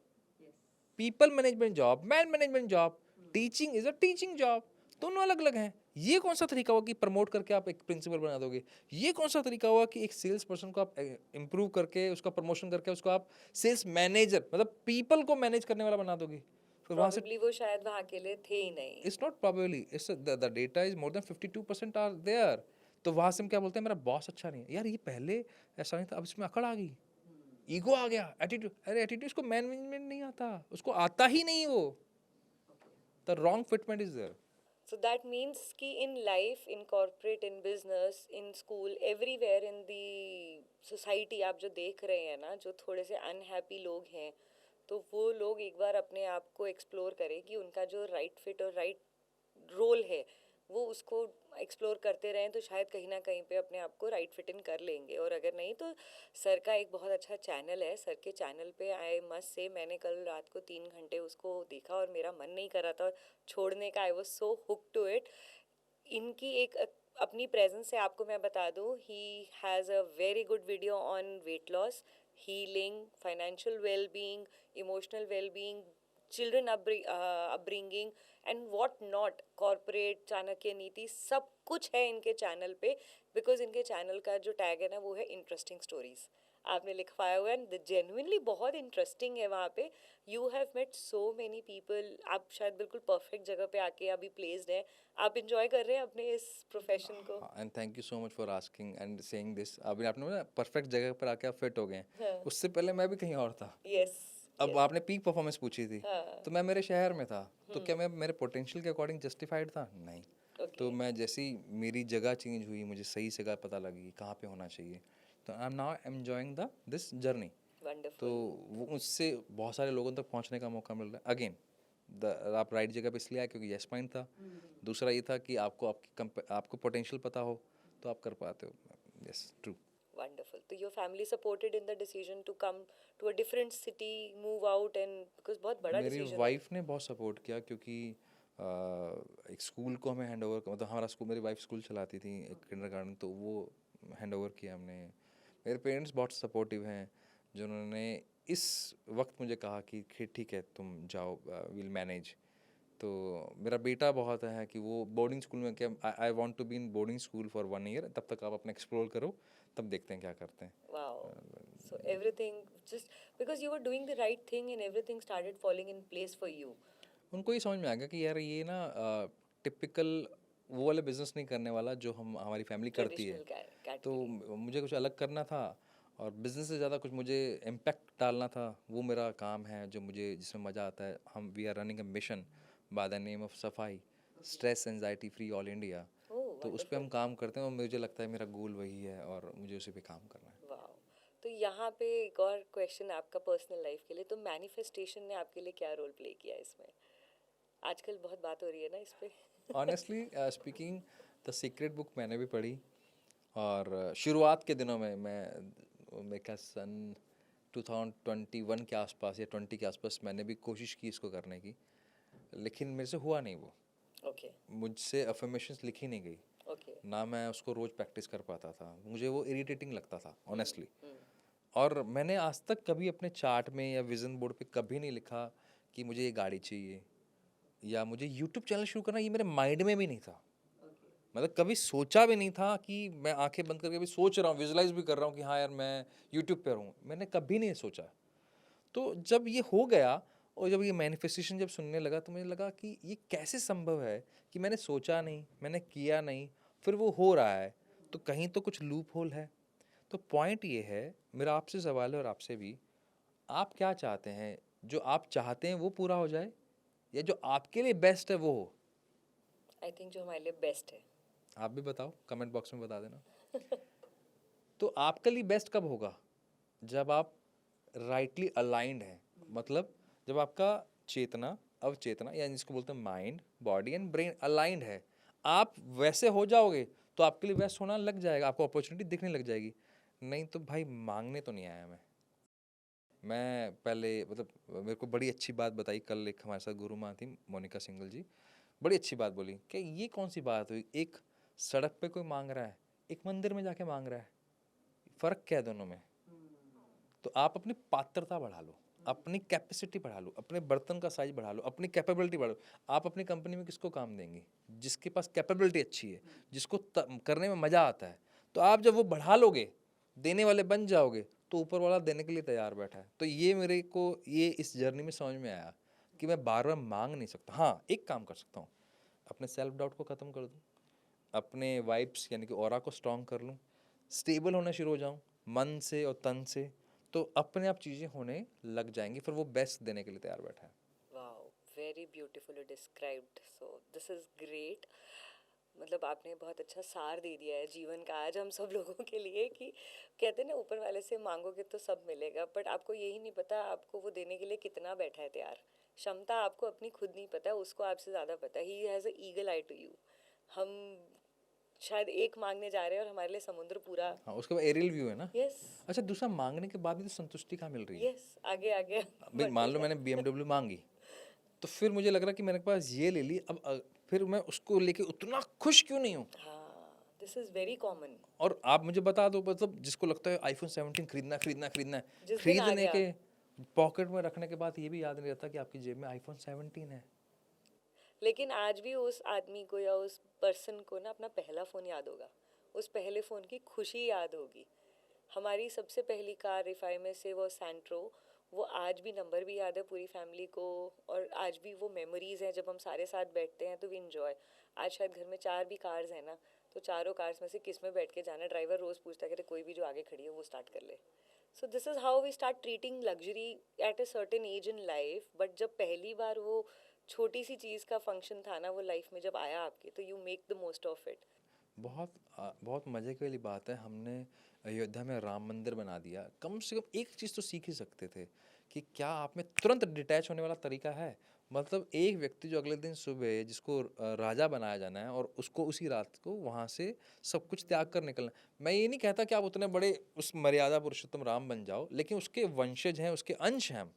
people management job, man management job, teaching is a teaching job. दोनों अलग अलग हैं। ये कौन सा तरीका हुआ कि प्रमोट करके आप एक प्रिंसिपल बना दोगे? ये कौन सा तरीका हुआ कि एक सेल्स पर्सन को आप इम्प्रूव करके, उसका प्रमोशन करके उसको आप सेल्स मैनेजर, मतलब पीपल को मैनेज करने वाला बना दोगे? फिर वहाँ से, प्रॉबेबली वो शायद वहाँ के लिए थे ही नहीं। It's not probably, it's the data is more than 52% are there. तो वहाँ से हम क्या बोलते हैं, मेरा बॉस अच्छा नहीं है। यार ये पहले ऐसा नहीं था, अब इसमें अकड़ आ गई, ईगो आ गया, एटीट्यूड। अरे एटीट्यूड, उसको मैनेजमेंट नहीं आता, उसको आता ही नहीं वो। The wrong fitment is there. So that means कि in life, in corporate, in business, in school, everywhere in the society, आप जो देख रहे हैं ना, जो थोड़े से अनहैप्पी लोग हैं, तो वो लोग एक बार अपने आप को एक्सप्लोर करें कि उनका जो राइट फिट और राइट रोल है, वो उसको एक्सप्लोर करते रहें, तो शायद कहीं ना कहीं पे अपने आप को राइट फिट इन कर लेंगे। और अगर नहीं तो सर का एक बहुत अच्छा चैनल है, सर के चैनल पे आई मस्ट से मैंने कल रात को 3 घंटे उसको देखा और मेरा मन नहीं कर रहा था छोड़ने का। I was so hook to it. इनकी एक अपनी प्रेजेंस से आपको मैं बता दूं, he has a very good video on weight loss, healing, financial well being, emotional well being, children upbringing and what not, corporate Chanakya Niti, सब कुछ है इनके चैनल पे, बिकॉज इनके चैनल का जो टैग है ना वो है इंटरेस्टिंग स्टोरीज। आपने लिखवाया हुआ है, जेन्युइनली बहुत इंटरेस्टिंग है वहाँ पे। You have met so many people, आप शायद बिल्कुल परफेक्ट जगह पे आके अभी प्लेस्ड हैं, आप इंजॉय कर रहे हैं अपने इस प्रोफेशन को। And thank you so much for asking and saying this. अभी आपने बोला परफेक्ट जगह पर आके आप फिट हो गए हैं, हाँ, उससे पहले मैं भी कहीं और था। यस, अब आपने पीक परफॉर्मेंस पूछी थी, हाँ, तो मैं मेरे शहर में था, तो क्या मैं मेरे पोटेंशियल के अकॉर्डिंग जस्टिफाइड था? नहीं। ओके, तो मैं जैसे ही मेरी जगह चेंज हुई, मुझे सही जगह पता लगी कहाँ पे होना चाहिए, तो I am now enjoying the this journey. तो वंडरफुल, वो उससे बहुत सारे लोगों तक पहुंचने का मौका मिल रहा है। अगेन आप राइट जगह पे इसलिए आए क्योंकि यस पॉइंट था। दूसरा ये था कि आपको पोटेंशियल पता हो तो आप कर पाते हो। Yes, true. wonderful. So your family supported in the decision to come to a different city, move out, and because बहुत बड़ा मेरी decision है। वाइफ ने बहुत सपोर्ट किया क्योंकि एक स्कूल को हमें हैंड ओवर, मतलब हमारा स्कूल, मेरी वाइफ स्कूल चलाती थी एक किंडरगार्टन, तो वो हैंड ओवर किया हमने। मेरे पेरेंट्स बहुत सपोर्टिव हैं, जिन्होंने इस वक्त मुझे कहा कि ठीक है तुम जाओ, विल मैनेज। तो मेरा बेटा बहुत है कि वो बोर्डिंग स्कूल में, क्या I want to be in boarding school for 1 year, तब तक आप अपना एक्सप्लोर करो, तब देखते हैं क्या करते हैं। Wow. So everything just because you were doing the right thing and everything started falling in place for you. उनको ये समझ में आ गया कि यार ये ना टिपिकल वो वाला बिजनेस नहीं करने वाला जो हम हमारी फैमिली करती है। Traditional तो category. मुझे कुछ अलग करना था, और बिजनेस से ज़्यादा कुछ मुझे इम्पैक्ट डालना था। वो मेरा काम है जो मुझे, जिसमें मज़ा आता है। हम we are running a mission by the name of Safai, stress anxiety free all India. Oh, तो उस पर हम wonderful. काम करते हैं, और मुझे लगता है मेरा गोल वही है और मुझे उसी पे काम करना है। Wow. तो यहाँ पे एक और क्वेश्चन आपका पर्सनल लाइफ के लिए, तो मैनिफेस्टेशन ने आपके लिए क्या रोल प्ले किया इसमें? आजकल बहुत बात हो रही है ना इस पे। Honestly speaking, the secret book मैंने भी पढ़ी, और शुरुआत के दिनों में मैं क्या सन 2021 के आसपास या 20 के आसपास मैंने भी कोशिश की इसको करने की, लेकिन मेरे से हुआ नहीं वो। ओके, मुझसे अफर्मेशंस लिखी नहीं गई, ओके, ना मैं उसको रोज़ प्रैक्टिस कर पाता था, मुझे वो इरिटेटिंग लगता था ऑनेस्टली। हम्म, और मैंने आज तक कभी अपने चार्ट में या विजन बोर्ड पे कभी नहीं लिखा कि मुझे ये गाड़ी चाहिए या मुझे यूट्यूब चैनल शुरू करना, ये मेरे माइंड में भी नहीं था। मतलब कभी सोचा भी नहीं था कि मैं आंखें बंद करके भी सोच रहा हूँ, विजुलाइज भी कर रहा हूँ कि हाँ यार मैं यूट्यूब पे रहूँ, मैंने कभी नहीं सोचा। तो जब ये हो गया और जब ये मैनिफेस्टेशन जब सुनने लगा, तो मुझे लगा कि ये कैसे संभव है कि मैंने सोचा नहीं, मैंने किया नहीं, फिर वो हो रहा है, तो कहीं तो कुछ लूप होल है। तो पॉइंट ये है, मेरा आपसे सवाल है और आपसे भी, आप क्या चाहते हैं? जो आप चाहते हैं वो पूरा हो जाए, या जो आपके लिए बेस्ट है वो हो? आई थिंक जो हमारे लिए बेस्ट है। आप भी बताओ, कमेंट बॉक्स में बता देना। तो आपके लिए बेस्ट कब होगा? जब आप राइटली अलाइंड हैं, मतलब जब आपका चेतना, अवचेतना, यानी जिसको बोलते हैं mind, body and brain aligned है, आप वैसे हो जाओगे तो आपके लिए बेस्ट होना लग जाएगा, आपको अपॉर्चुनिटी दिखने लग जाएगी। नहीं तो भाई मांगने तो नहीं आया मैं पहले, मतलब मेरे को बड़ी अच्छी बात बताई कल, एक हमारे साथ गुरु माँ थी, मोनिका सिंगल जी, बड़ी अच्छी बात बोली कि ये कौन सी बात हुई, एक सड़क पे कोई मांग रहा है, एक मंदिर में जाके मांग रहा है, फ़र्क क्या है दोनों में? तो आप अपनी पात्रता बढ़ा लो, अपनी कैपेसिटी बढ़ा लो, अपने बर्तन का साइज बढ़ा लो, अपनी कैपेबिलिटी बढ़ा लो। आप अपनी कंपनी में किसको काम देंगे? जिसके पास कैपेबिलिटी अच्छी है, जिसको करने में मज़ा आता है। तो आप जब वो बढ़ा लोगे, देने वाले बन जाओगे, तो ऊपर वाला देने के लिए तैयार बैठा है। तो ये मेरे को ये इस जर्नी में समझ में आया कि मैं बार बार मांग नहीं सकता। हाँ, एक काम कर सकता हूँ, अपने सेल्फ डाउट को ख़त्म कर दूँ, अपने वाइब्स यानी कि ऑरा को स्ट्रॉन्ग कर लूँ, स्टेबल होना शुरू हो जाऊँ मन से और तन से, तो अपने आप चीज़ें होने लग जाएंगी, फिर वो बेस्ट देने के लिए तैयार बैठा है। Wow, very beautifully described, so this is great. मतलब आपने बहुत अच्छा सार दे दिया है जीवन का आज हम सब लोगों के लिए, कि कहते हैं ना ऊपर वाले से मांगोगे तो सब मिलेगा, बट आपको यही नहीं पता आपको वो देने के लिए कितना बैठा है तैयार। क्षमता आपको अपनी खुद नहीं पता है, उसको आपसे ज़्यादा पता है। He has a eagle eye to you. हम शायद एक मांगने जा रहे हैं और हमारे लिए समुद्र पूरा। हाँ, उसके बाद एरियल व्यू है ना। यस, अच्छा, दूसरा, मांगने के बाद भी तो संतुष्टि कहाँ मिल रही है? यस, आगे आगे अभी मान लो बढ़ते मैंने BMW मांगी, तो फिर मुझे लग रहा कि मेरे पास ये ले ली, अब फिर मैं उसको लेके उतना खुश क्यों नहीं हूँ? हाँ, दिस इज़ वेरी कॉमन। और आप मुझे बता दो, मतलब जिसको लगता है iPhone 17 खरीदना खरीदना खरीदना है, जिस दिन आ खरीदने गया, के पॉकेट में रखने के बाद ये भी याद नहीं रहता कि आपकी जेब में आईफोन 17 है। लेकिन आज भी उस आदमी को या उस पर्सन को ना अपना पहला फ़ोन याद होगा, उस पहले फ़ोन की खुशी याद होगी। हमारी सबसे पहली कार रिफाई में से वो सैंट्रो, वो आज भी नंबर भी याद है पूरी फैमिली को। और आज भी वो मेमोरीज़ हैं जब हम सारे साथ बैठते हैं तो वी इन्जॉय। आज शायद घर में 4 भी कार्स हैं ना, तो चारों कार्स में से किस में बैठ के जाना, ड्राइवर रोज़ पूछता है कि कोई भी जो आगे खड़ी है वो स्टार्ट कर ले। So this is how we start treating luxury at a certain age in life. But जब पहली बार वो छोटी सी चीज़ का फंक्शन था ना वो लाइफ में जब आया आपके, तो you make the most of it. बहुत मज़े की वाली बात है, हमने अयोध्या में राम मंदिर बना दिया। कम से कम एक चीज़ तो सीख ही सकते थे कि क्या आप में तुरंत डिटैच होने वाला तरीका है। मतलब एक व्यक्ति जो अगले दिन सुबह जिसको राजा बनाया जाना है और उसको उसी रात को वहाँ से सब कुछ त्याग कर निकलना। मैं ये नहीं कहता कि आप उतने बड़े उस मर्यादा पुरुषोत्तम राम बन जाओ, लेकिन उसके वंशज हैं, उसके अंश हैं हम।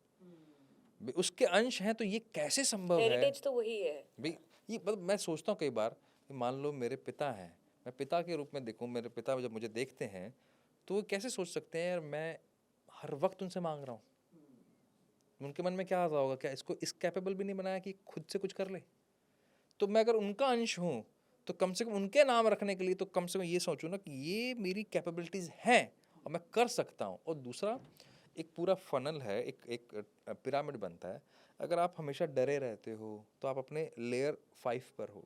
उसके अंश हैं, तो ये कैसे संभव है हेरिटेज तो वही है। भाई। ये मतलब मैं सोचता हूँ कई बार कि मान लो मेरे पिता हैं, मैं पिता के रूप में देखूँ, मेरे पिता जब मुझे देखते हैं तो वो कैसे सोच सकते हैं यार मैं हर वक्त उनसे मांग रहा हूँ। उनके मन में क्या आता होगा, क्या इसको इस कैपेबल भी नहीं बनाया कि खुद से कुछ कर ले। तो मैं अगर उनका अंश हूँ तो कम से कम उनके नाम रखने के लिए तो कम से कम ये सोचूं ना कि ये मेरी कैपेबिलिटीज़ हैं और मैं कर सकता हूँ। और दूसरा, एक पूरा फनल है, एक एक पिरामिड बनता है। अगर आप हमेशा डरे रहते हो तो आप अपने लेयर 5 पर हो।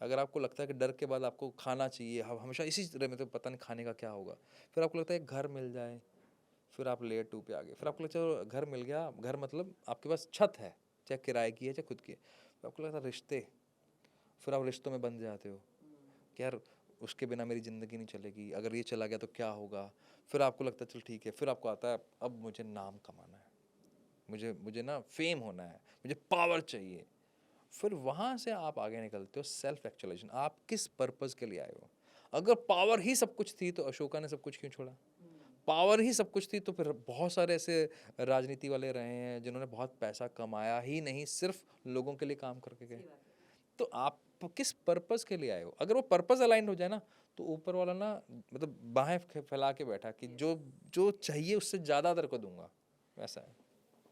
अगर आपको लगता है कि डर के बाद आपको खाना चाहिए, हम हमेशा इसी तरह में, तो पता नहीं खाने का क्या होगा। फिर आपको लगता है घर मिल जाए, फिर आप लेयर 2 पे आ गए। फिर आपको लगता है चलो घर मिल गया, घर मतलब आपके पास छत है, चाहे किराए की है चाहे खुद की है। फिर आपको लगता है रिश्ते, फिर आप रिश्तों में बंध जाते हो कि यार उसके बिना मेरी ज़िंदगी नहीं चलेगी, अगर ये चला गया तो क्या होगा। फिर आपको लगता है चल ठीक है, फिर आपको आता है अब मुझे नाम कमाना है, मुझे मुझे ना फेम होना है, मुझे पावर चाहिए। फिर वहाँ से आप आगे निकलते हो सेल्फ एक्चुअलाइजेशन, आप किस पर्पज़ के लिए आए हो। अगर पावर ही सब कुछ थी तो अशोका ने सब कुछ क्यों छोड़ा। पावर ही सब कुछ थी तो फिर बहुत सारे ऐसे राजनीति वाले रहे हैं जिन्होंने बहुत पैसा कमाया ही नहीं, सिर्फ लोगों के लिए काम करके गए। तो आप किस पर्पस के लिए आए हो। अगर वो पर्पस अलाइंड हो जाए ना तो ऊपर वाला ना मतलब बाहें फैला के बैठा कि जो जो चाहिए उससे ज़्यादा तेरे को दूंगा, वैसा है।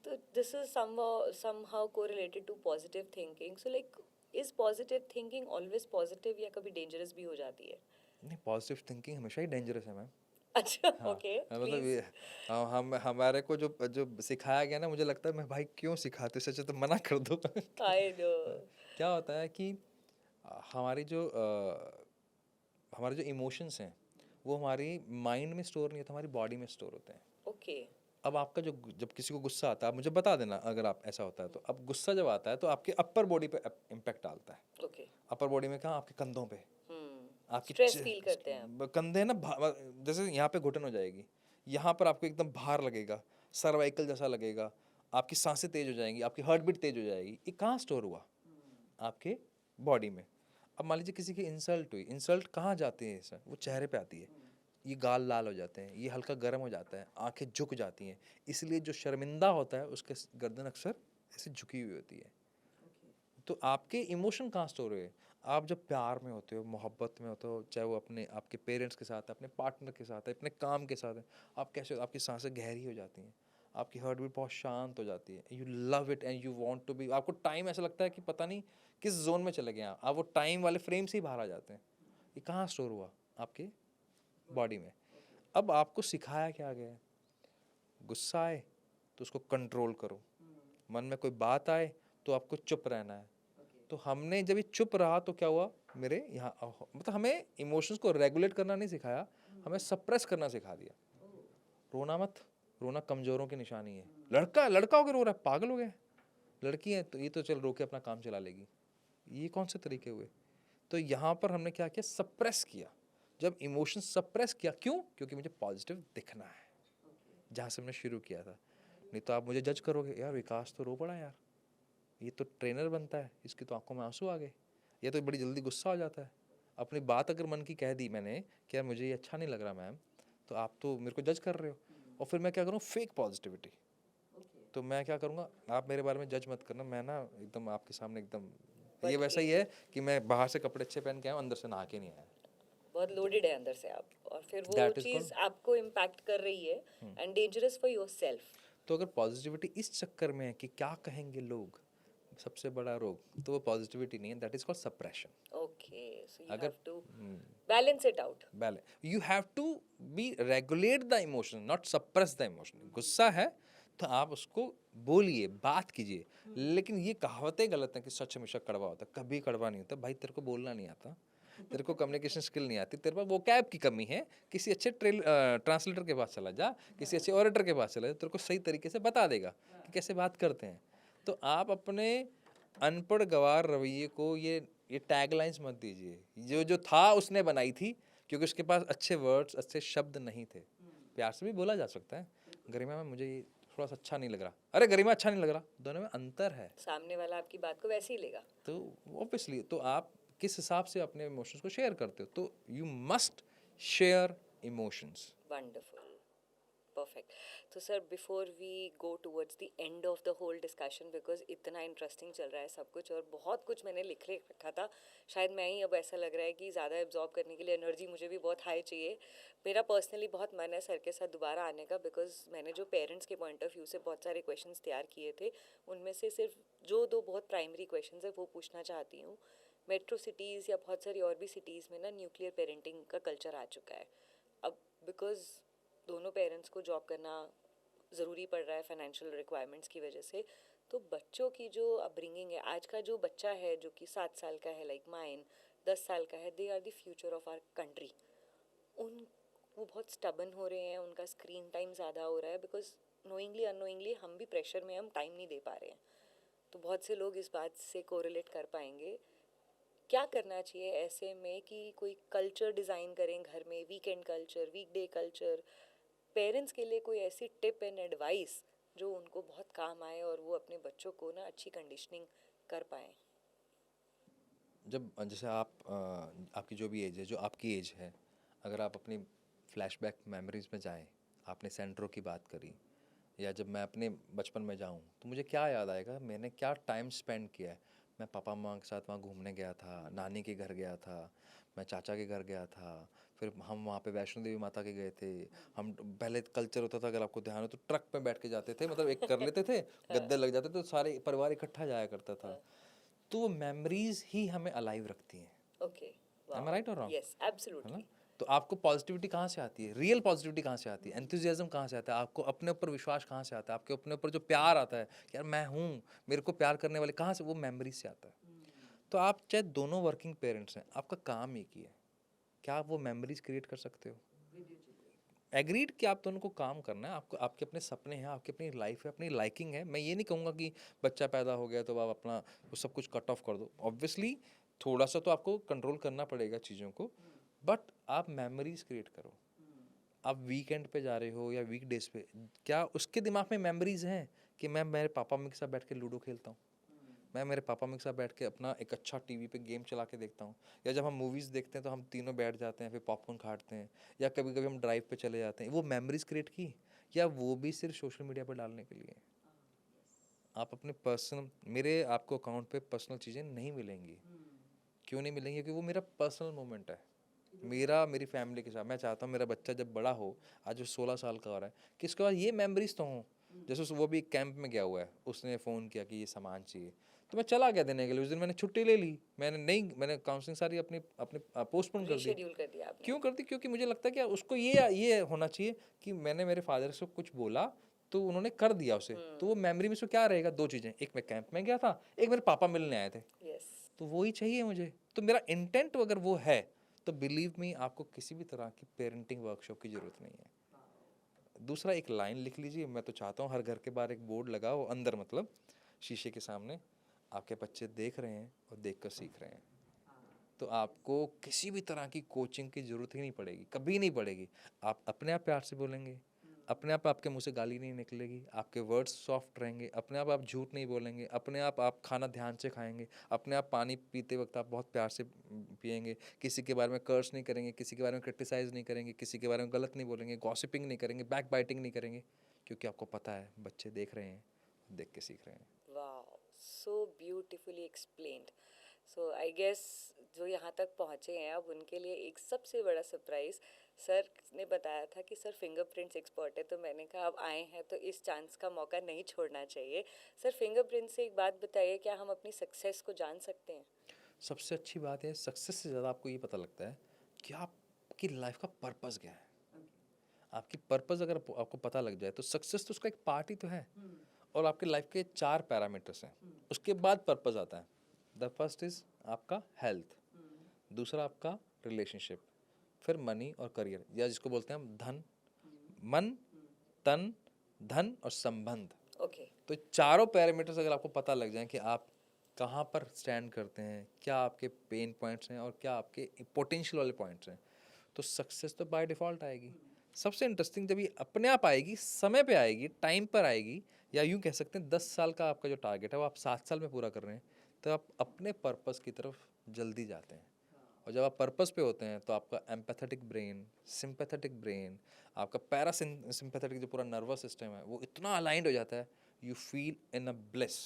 तो this is somehow correlated to positive thinking. So like, is positive thinking always positive या कभी dangerous भी हो जाती है? नहीं, पॉजिटिव थिंकिंग हमेशा ही डेंजरस है मैम। अच्छा, हाँ, ओके, मतलब प्लीज। ये हम हमारे को जो जो सिखाया गया ना, मुझे लगता है मैं भाई क्यों सिखाते, सच तो मना कर दो। I know. क्या होता है कि हमारी जो हमारे जो इमोशंस हैं वो हमारी माइंड में स्टोर नहीं होते, हमारी बॉडी में स्टोर होते हैं। ओके। अब आपका जो जब किसी को गुस्सा आता है, आप मुझे बता देना अगर आप ऐसा होता है तो। अब गुस्सा जब आता है तो आपके अपर बॉडी पे इम्पैक्ट डालता है। ओके। अपर बॉडी में कहाँ, आपके कंधों पे, आपकी स्ट्रेस फील करते हैं आप। कंधे ना जैसे यहाँ पे घुटन हो जाएगी, यहाँ पर आपको एकदम भार लगेगा, सर्वाइकल जैसा लगेगा, आपकी सांसें तेज हो जाएंगी, आपकी हार्ट बीट तेज हो जाएगी। ये कहाँ स्टोर हुआ, आपके बॉडी में। अब मान लीजिए किसी की इंसल्ट हुई, इंसल्ट कहाँ जाती है सर, वो चेहरे पे आती है। ये गाल लाल हो जाते हैं, ये हल्का गर्म हो जाता है, आंखें झुक जाती हैं। इसलिए जो शर्मिंदा होता है उसके गर्दन अक्सर ऐसे झुकी हुई होती है। तो आपके इमोशन कहाँ स्टोर हुए। आप जब प्यार में होते हो, मोहब्बत में होते हो, चाहे वो अपने आपके पेरेंट्स के साथ है, अपने पार्टनर के साथ है, अपने काम के साथ है, आप कैसे, आपकी सांसें गहरी हो जाती हैं, आपकी हार्ट बीट बहुत शांत हो जाती है। You love it and you want to be. आपको टाइम ऐसा लगता है कि पता नहीं किस जोन में चले गए आप वो टाइम वाले फ्रेम से ही बाहर आ जाते हैं। ये कहाँ स्टोर हुआ, आपके बॉडी में। अब आपको सिखाया क्या गया है, गुस्सा आए तो उसको कंट्रोल करो, मन में कोई बात आए तो आपको चुप रहना है। तो हमने जब ये चुप रहा तो क्या हुआ, मेरे यहाँ मतलब हमें इमोशंस को रेगुलेट करना नहीं सिखाया, हमें सप्रेस करना सिखा दिया। रोना मत, रोना कमजोरों की निशानी है। लड़का लड़का होकर रो रहा है, पागल हो गया। लड़की है तो ये तो चल रो के अपना काम चला लेगी। ये कौन से तरीके हुए। तो यहाँ पर हमने क्या किया, सप्रेस किया। जब इमोशन सप्रेस किया, क्यों, क्योंकि मुझे पॉजिटिव दिखना है, जहाँ से हमने शुरू किया था। नहीं तो आप मुझे जज करोगे, यार विकास तो रो पड़ा यार, ये तो ट्रेनर बनता है, इसकी तो आंखों में आंसू आ गए, ये तो बड़ी जल्दी गुस्सा हो जाता है। अपनी बात अगर मन की कह दी मैंने कि यार मुझे ये अच्छा नहीं लग रहा मैम, तो आप तो मेरे को जज कर रहे हो। और फिर मैं क्या करूँ, फेक पॉजिटिविटी। तो मैं क्या करूँगा, आप मेरे बारे में जज मत करना, मैं ना एकदम आपके सामने एकदम, ये बट वैसा ही है कि मैं बाहर से कपड़े अच्छे पहन के आया हूँ, अंदर से नहा के नहीं आया। बहुत लोडेड है अंदर से आप, और फिर वो दैट इज चीज़ कॉल्ड, आपको इम्पैक्ट कर रही है and dangerous for your self. तो अगर पॉजिटिविटी इस चक्कर में है कि क्या कहेंगे लोग, सबसे बड़ा रोग, तो वो पॉजिटिविटी नहीं है, that is called suppression. Okay, so you अगर have to balance it out. You have to be regulate the emotion, not suppress the emotion. गुस्सा है तो आप उसको बोलिए, बात कीजिए, लेकिन ये कहावतें गलत हैं कि सच हमेशा कड़वा होता है। कभी कड़वा नहीं होता भाई, तेरे को बोलना नहीं आता, तेरे को कम्युनिकेशन स्किल नहीं आती, तेरे पास वोकैब की कमी है, किसी अच्छे ट्रांसलेटर के पास चला जा, किसी अच्छे ऑरेटर के पास चला जा, तेरे को सही तरीके से बता देगा कि कैसे बात करते हैं। तो आप अपने अनपढ़ गवार रवैये को ये टैगलाइंस मत दीजिए, जो जो था उसने बनाई थी, क्योंकि उसके पास अच्छे वर्ड्स, अच्छे शब्द नहीं थे। प्यार से भी बोला जा सकता है, गरिमा में मुझे ये थोड़ा सा अच्छा नहीं लग रहा, अरे गरिमा अच्छा नहीं लग रहा, दोनों में अंतर है। सामने वाला आपकी बात को वैसे ही लेगा. तो ऑब्वियसली तो आप किस हिसाब से अपने इमोशंस को शेयर करते हो, तो you must share emotions. Wonderful. Perfect. So sir, before we go towards the end of the whole discussion, because इतना इंटरेस्टिंग चल रहा है सब कुछ और बहुत कुछ मैंने लिख रखा था, शायद मैं ही अब ऐसा लग रहा है कि ज़्यादा एब्जॉर्ब करने के लिए एनर्जी मुझे भी बहुत हाई चाहिए. मेरा पर्सनली बहुत मन है सर के साथ दोबारा आने का, बिकॉज मैंने जो पेरेंट्स के पॉइंट ऑफ व्यू से बहुत सारे क्वेश्चंस तैयार किए थे, उनमें से सिर्फ जो दो बहुत प्राइमरी क्वेश्चंस है वो पूछना चाहती हूँ. मेट्रो सिटीज़ या बहुत सारी और भी सिटीज़ में ना न्यूक्लियर पेरेंटिंग का कल्चर आ चुका है अब, बिकॉज दोनों पेरेंट्स को जॉब करना ज़रूरी पड़ रहा है फाइनेंशियल रिक्वायरमेंट्स की वजह से. तो बच्चों की जो अपब्रिंगिंग है, आज का जो बच्चा है जो कि 7 साल का है लाइक माइन, 10 साल का है, they are the future of our country. उन वो बहुत स्टबन हो रहे हैं, उनका स्क्रीन टाइम ज़्यादा हो रहा है, बिकॉज नोइंगली अननोइंगली हम भी प्रेशर में हम टाइम नहीं दे पा रहे हैं. तो बहुत से लोग इस बात से कोरिलेट कर पाएंगे. क्या करना चाहिए ऐसे में कि कोई कल्चर डिज़ाइन करें घर में, वीकेंड कल्चर, वीकडे कल्चर, पेरेंट्स के लिए कोई ऐसी टिप एंड एडवाइस जो उनको बहुत काम आए और वो अपने बच्चों को ना अच्छी कंडीशनिंग कर पाएँ. जब जैसे आप आपकी जो भी एज है, जो आपकी एज है, अगर आप अपनी फ्लैशबैक मेमोरीज में जाएं, आपने सेंट्रो की बात करी, या जब मैं अपने बचपन में जाऊं तो मुझे क्या याद आएगा, मैंने क्या टाइम स्पेंड किया है। मैं पापा माँ के साथ वहाँ घूमने गया था, नानी के घर गया था, मैं चाचा के घर गया था, फिर हम वहाँ पे वैष्णो देवी माता के गए थे। हम पहले कल्चर होता था, अगर आपको ध्यान हो तो ट्रक में बैठ के जाते थे, मतलब एक कर लेते थे, गद्दे लग जाते थे, तो सारे परिवार इकट्ठा जाया करता था। तो वो मेमोरीज ही हमें अलाइव रखती हैं। ओके. एम आई राइट और रॉन्ग? यस, है ना? एब्सोल्युटली. तो आपको पॉजिटिविटी कहाँ से आती है, रियल पॉजिटिविटी कहाँ से आती है, एंथुजियाज्म कहाँ से आता है, आपको अपने ऊपर विश्वास कहाँ से आता है, आपके अपने ऊपर जो प्यार आता है कि यार मैं हूँ, मेरे को प्यार करने वाले, कहाँ से, वो मेमोरी से आता है. तो आप चाहे दोनों वर्किंग पेरेंट्स हैं, आपका काम एक ही है, क्या आप वो मेमोरीज क्रिएट कर सकते हो? एग्रीड कि आप दोनों को काम करना है, आपको आपके अपने सपने हैं, आपकी अपनी लाइफ है, अपनी लाइकिंग है. मैं ये नहीं कहूँगा कि बच्चा पैदा हो गया तो आप अपना वो सब कुछ कट ऑफ कर दो. ऑब्वियसली थोड़ा सा तो आपको कंट्रोल करना पड़ेगा चीज़ों को, बट आप मेमोरीज क्रिएट करो. आप वीकेंड पे जा रहे हो या वीक डेज पे, क्या उसके दिमाग में मेमोरीज हैं कि मैं मेरे पापा मम्मी के साथ बैठ के लूडो खेलता हूँ, मैं मेरे पापा मम्मी के साथ बैठ के अपना एक अच्छा टीवी पे गेम चला के देखता हूँ, या जब हम मूवीज़ देखते हैं तो हम तीनों बैठ जाते हैं, फिर पॉपकॉर्न खाते हैं, या कभी कभी हम ड्राइव पे चले जाते हैं, वो मेमोरीज क्रिएट की, या वो भी सिर्फ सोशल मीडिया पर डालने के लिए? आप अपने पर्सनल, मेरे आपको अकाउंट पे पर्सनल चीज़ें नहीं मिलेंगी. क्यों नहीं मिलेंगी? क्योंकि वो मेरा पर्सनल मोमेंट है, मेरा मेरी फैमिली के साथ. मैं चाहता हूँ मेरा बच्चा जब बड़ा हो, आज वो 16 साल का हो रहा है, कि इसके बाद ये मेमोरीज तो हों. जैसे वो भी कैंप में गया हुआ है, उसने फ़ोन किया कि ये सामान चाहिए, तो मैं चला गया देने के लिए. उस दिन मैंने छुट्टी ले ली, मैंने काउंसलिंग सारी अपनी अपने पोस्टपोन कर दी. रीशेड्यूल कर दिया आपने. क्यों कर दी? क्योंकि मुझे लगता है कि उसको ये होना चाहिए कि मैंने मेरे फादर से कुछ बोला तो उन्होंने कर दिया उसे, तो वो मेमोरी में से क्या रहेगा? दो चीज़ें, एक मैं कैंप में गया था, एक मेरे पापा मिलने आए थे. यस. तो वो ही चाहिए मुझे. तो मेरा इंटेंट अगर वो है तो बिलीव मी, आपको किसी भी तरह की पेरेंटिंग वर्कशॉप की ज़रूरत नहीं है. दूसरा, एक लाइन लिख लीजिए, मैं तो चाहता हूँ हर घर के बाहर एक बोर्ड लगाओ, अंदर मतलब शीशे के सामने, आपके बच्चे देख रहे हैं और देख कर सीख रहे हैं. तो आपको किसी भी तरह की कोचिंग की ज़रूरत ही नहीं पड़ेगी, कभी नहीं पड़ेगी. आप अपने आप प्यार से बोलेंगे, अपने आप आपके मुंह से गाली नहीं निकलेगी, आपके वर्ड्स सॉफ्ट रहेंगे, अपने आप झूठ नहीं बोलेंगे, अपने आप खाना ध्यान से खाएंगे, अपने आप पानी पीते वक्त आप बहुत प्यार से पिएंगे, किसी के बारे में कर्स नहीं करेंगे, किसी के बारे में क्रिटिसाइज़ नहीं करेंगे, किसी के बारे में गलत नहीं बोलेंगे, गॉसिपिंग नहीं करेंगे, बैक बाइटिंग नहीं करेंगे, क्योंकि आपको पता है बच्चे देख रहे हैं, देख के सीख रहे हैं. Wow, so beautifully explained. So I guess जो यहाँ तक पहुँचे हैं अब उनके लिए एक सबसे बड़ा सरप्राइज़, सर ने बताया था कि सर फिंगरप्रिंट्स एक्सपर्ट है, तो मैंने कहा अब आए हैं तो इस चांस का मौका नहीं छोड़ना चाहिए। सर फिंगरप्रिंट से एक बात बताइए, क्या हम अपनी सक्सेस को जान सकते हैं? सबसे अच्छी बात है, सक्सेस से ज़्यादा आपको ये पता लगता है कि आपकी लाइफ का पर्पस क्या है। आपकी पर्पस अगर आपको पता लग जाए तो सक्सेस तो उसका एक पार्ट ही तो है। और आपके लाइफ के 4 पैरामीटर्स हैं, उसके बाद पर्पस आता है। द फर्स्ट इज़ आपका हेल्थ, दूसरा आपका रिलेशनशिप, फिर मनी और करियर, या जिसको बोलते हैं हम धन, मन, तन, धन और संबंध। ओके। तो चारों पैरामीटर्स अगर आपको पता लग जाए कि आप कहाँ पर स्टैंड करते हैं, क्या आपके पेन पॉइंट्स हैं और क्या आपके पोटेंशियल वाले पॉइंट्स हैं, तो सक्सेस तो बाय डिफ़ॉल्ट आएगी। सबसे इंटरेस्टिंग जब ये अपने आप आएगी, समय पे आएगी, टाइम पर आएगी, या यूँ कह सकते हैं 10 साल का आपका जो टारगेट है वो आप 7 साल में पूरा कर रहे हैं, तो आप अपने पर्पस की तरफ जल्दी जाते हैं। और जब आप पर्पस पे होते हैं तो आपका एम्पैथेटिक ब्रेन, सिंपैथेटिक ब्रेन, आपका सिंपैथेटिक जो पूरा नर्वस सिस्टम है वो इतना अलाइंड हो जाता है, you feel in a bliss,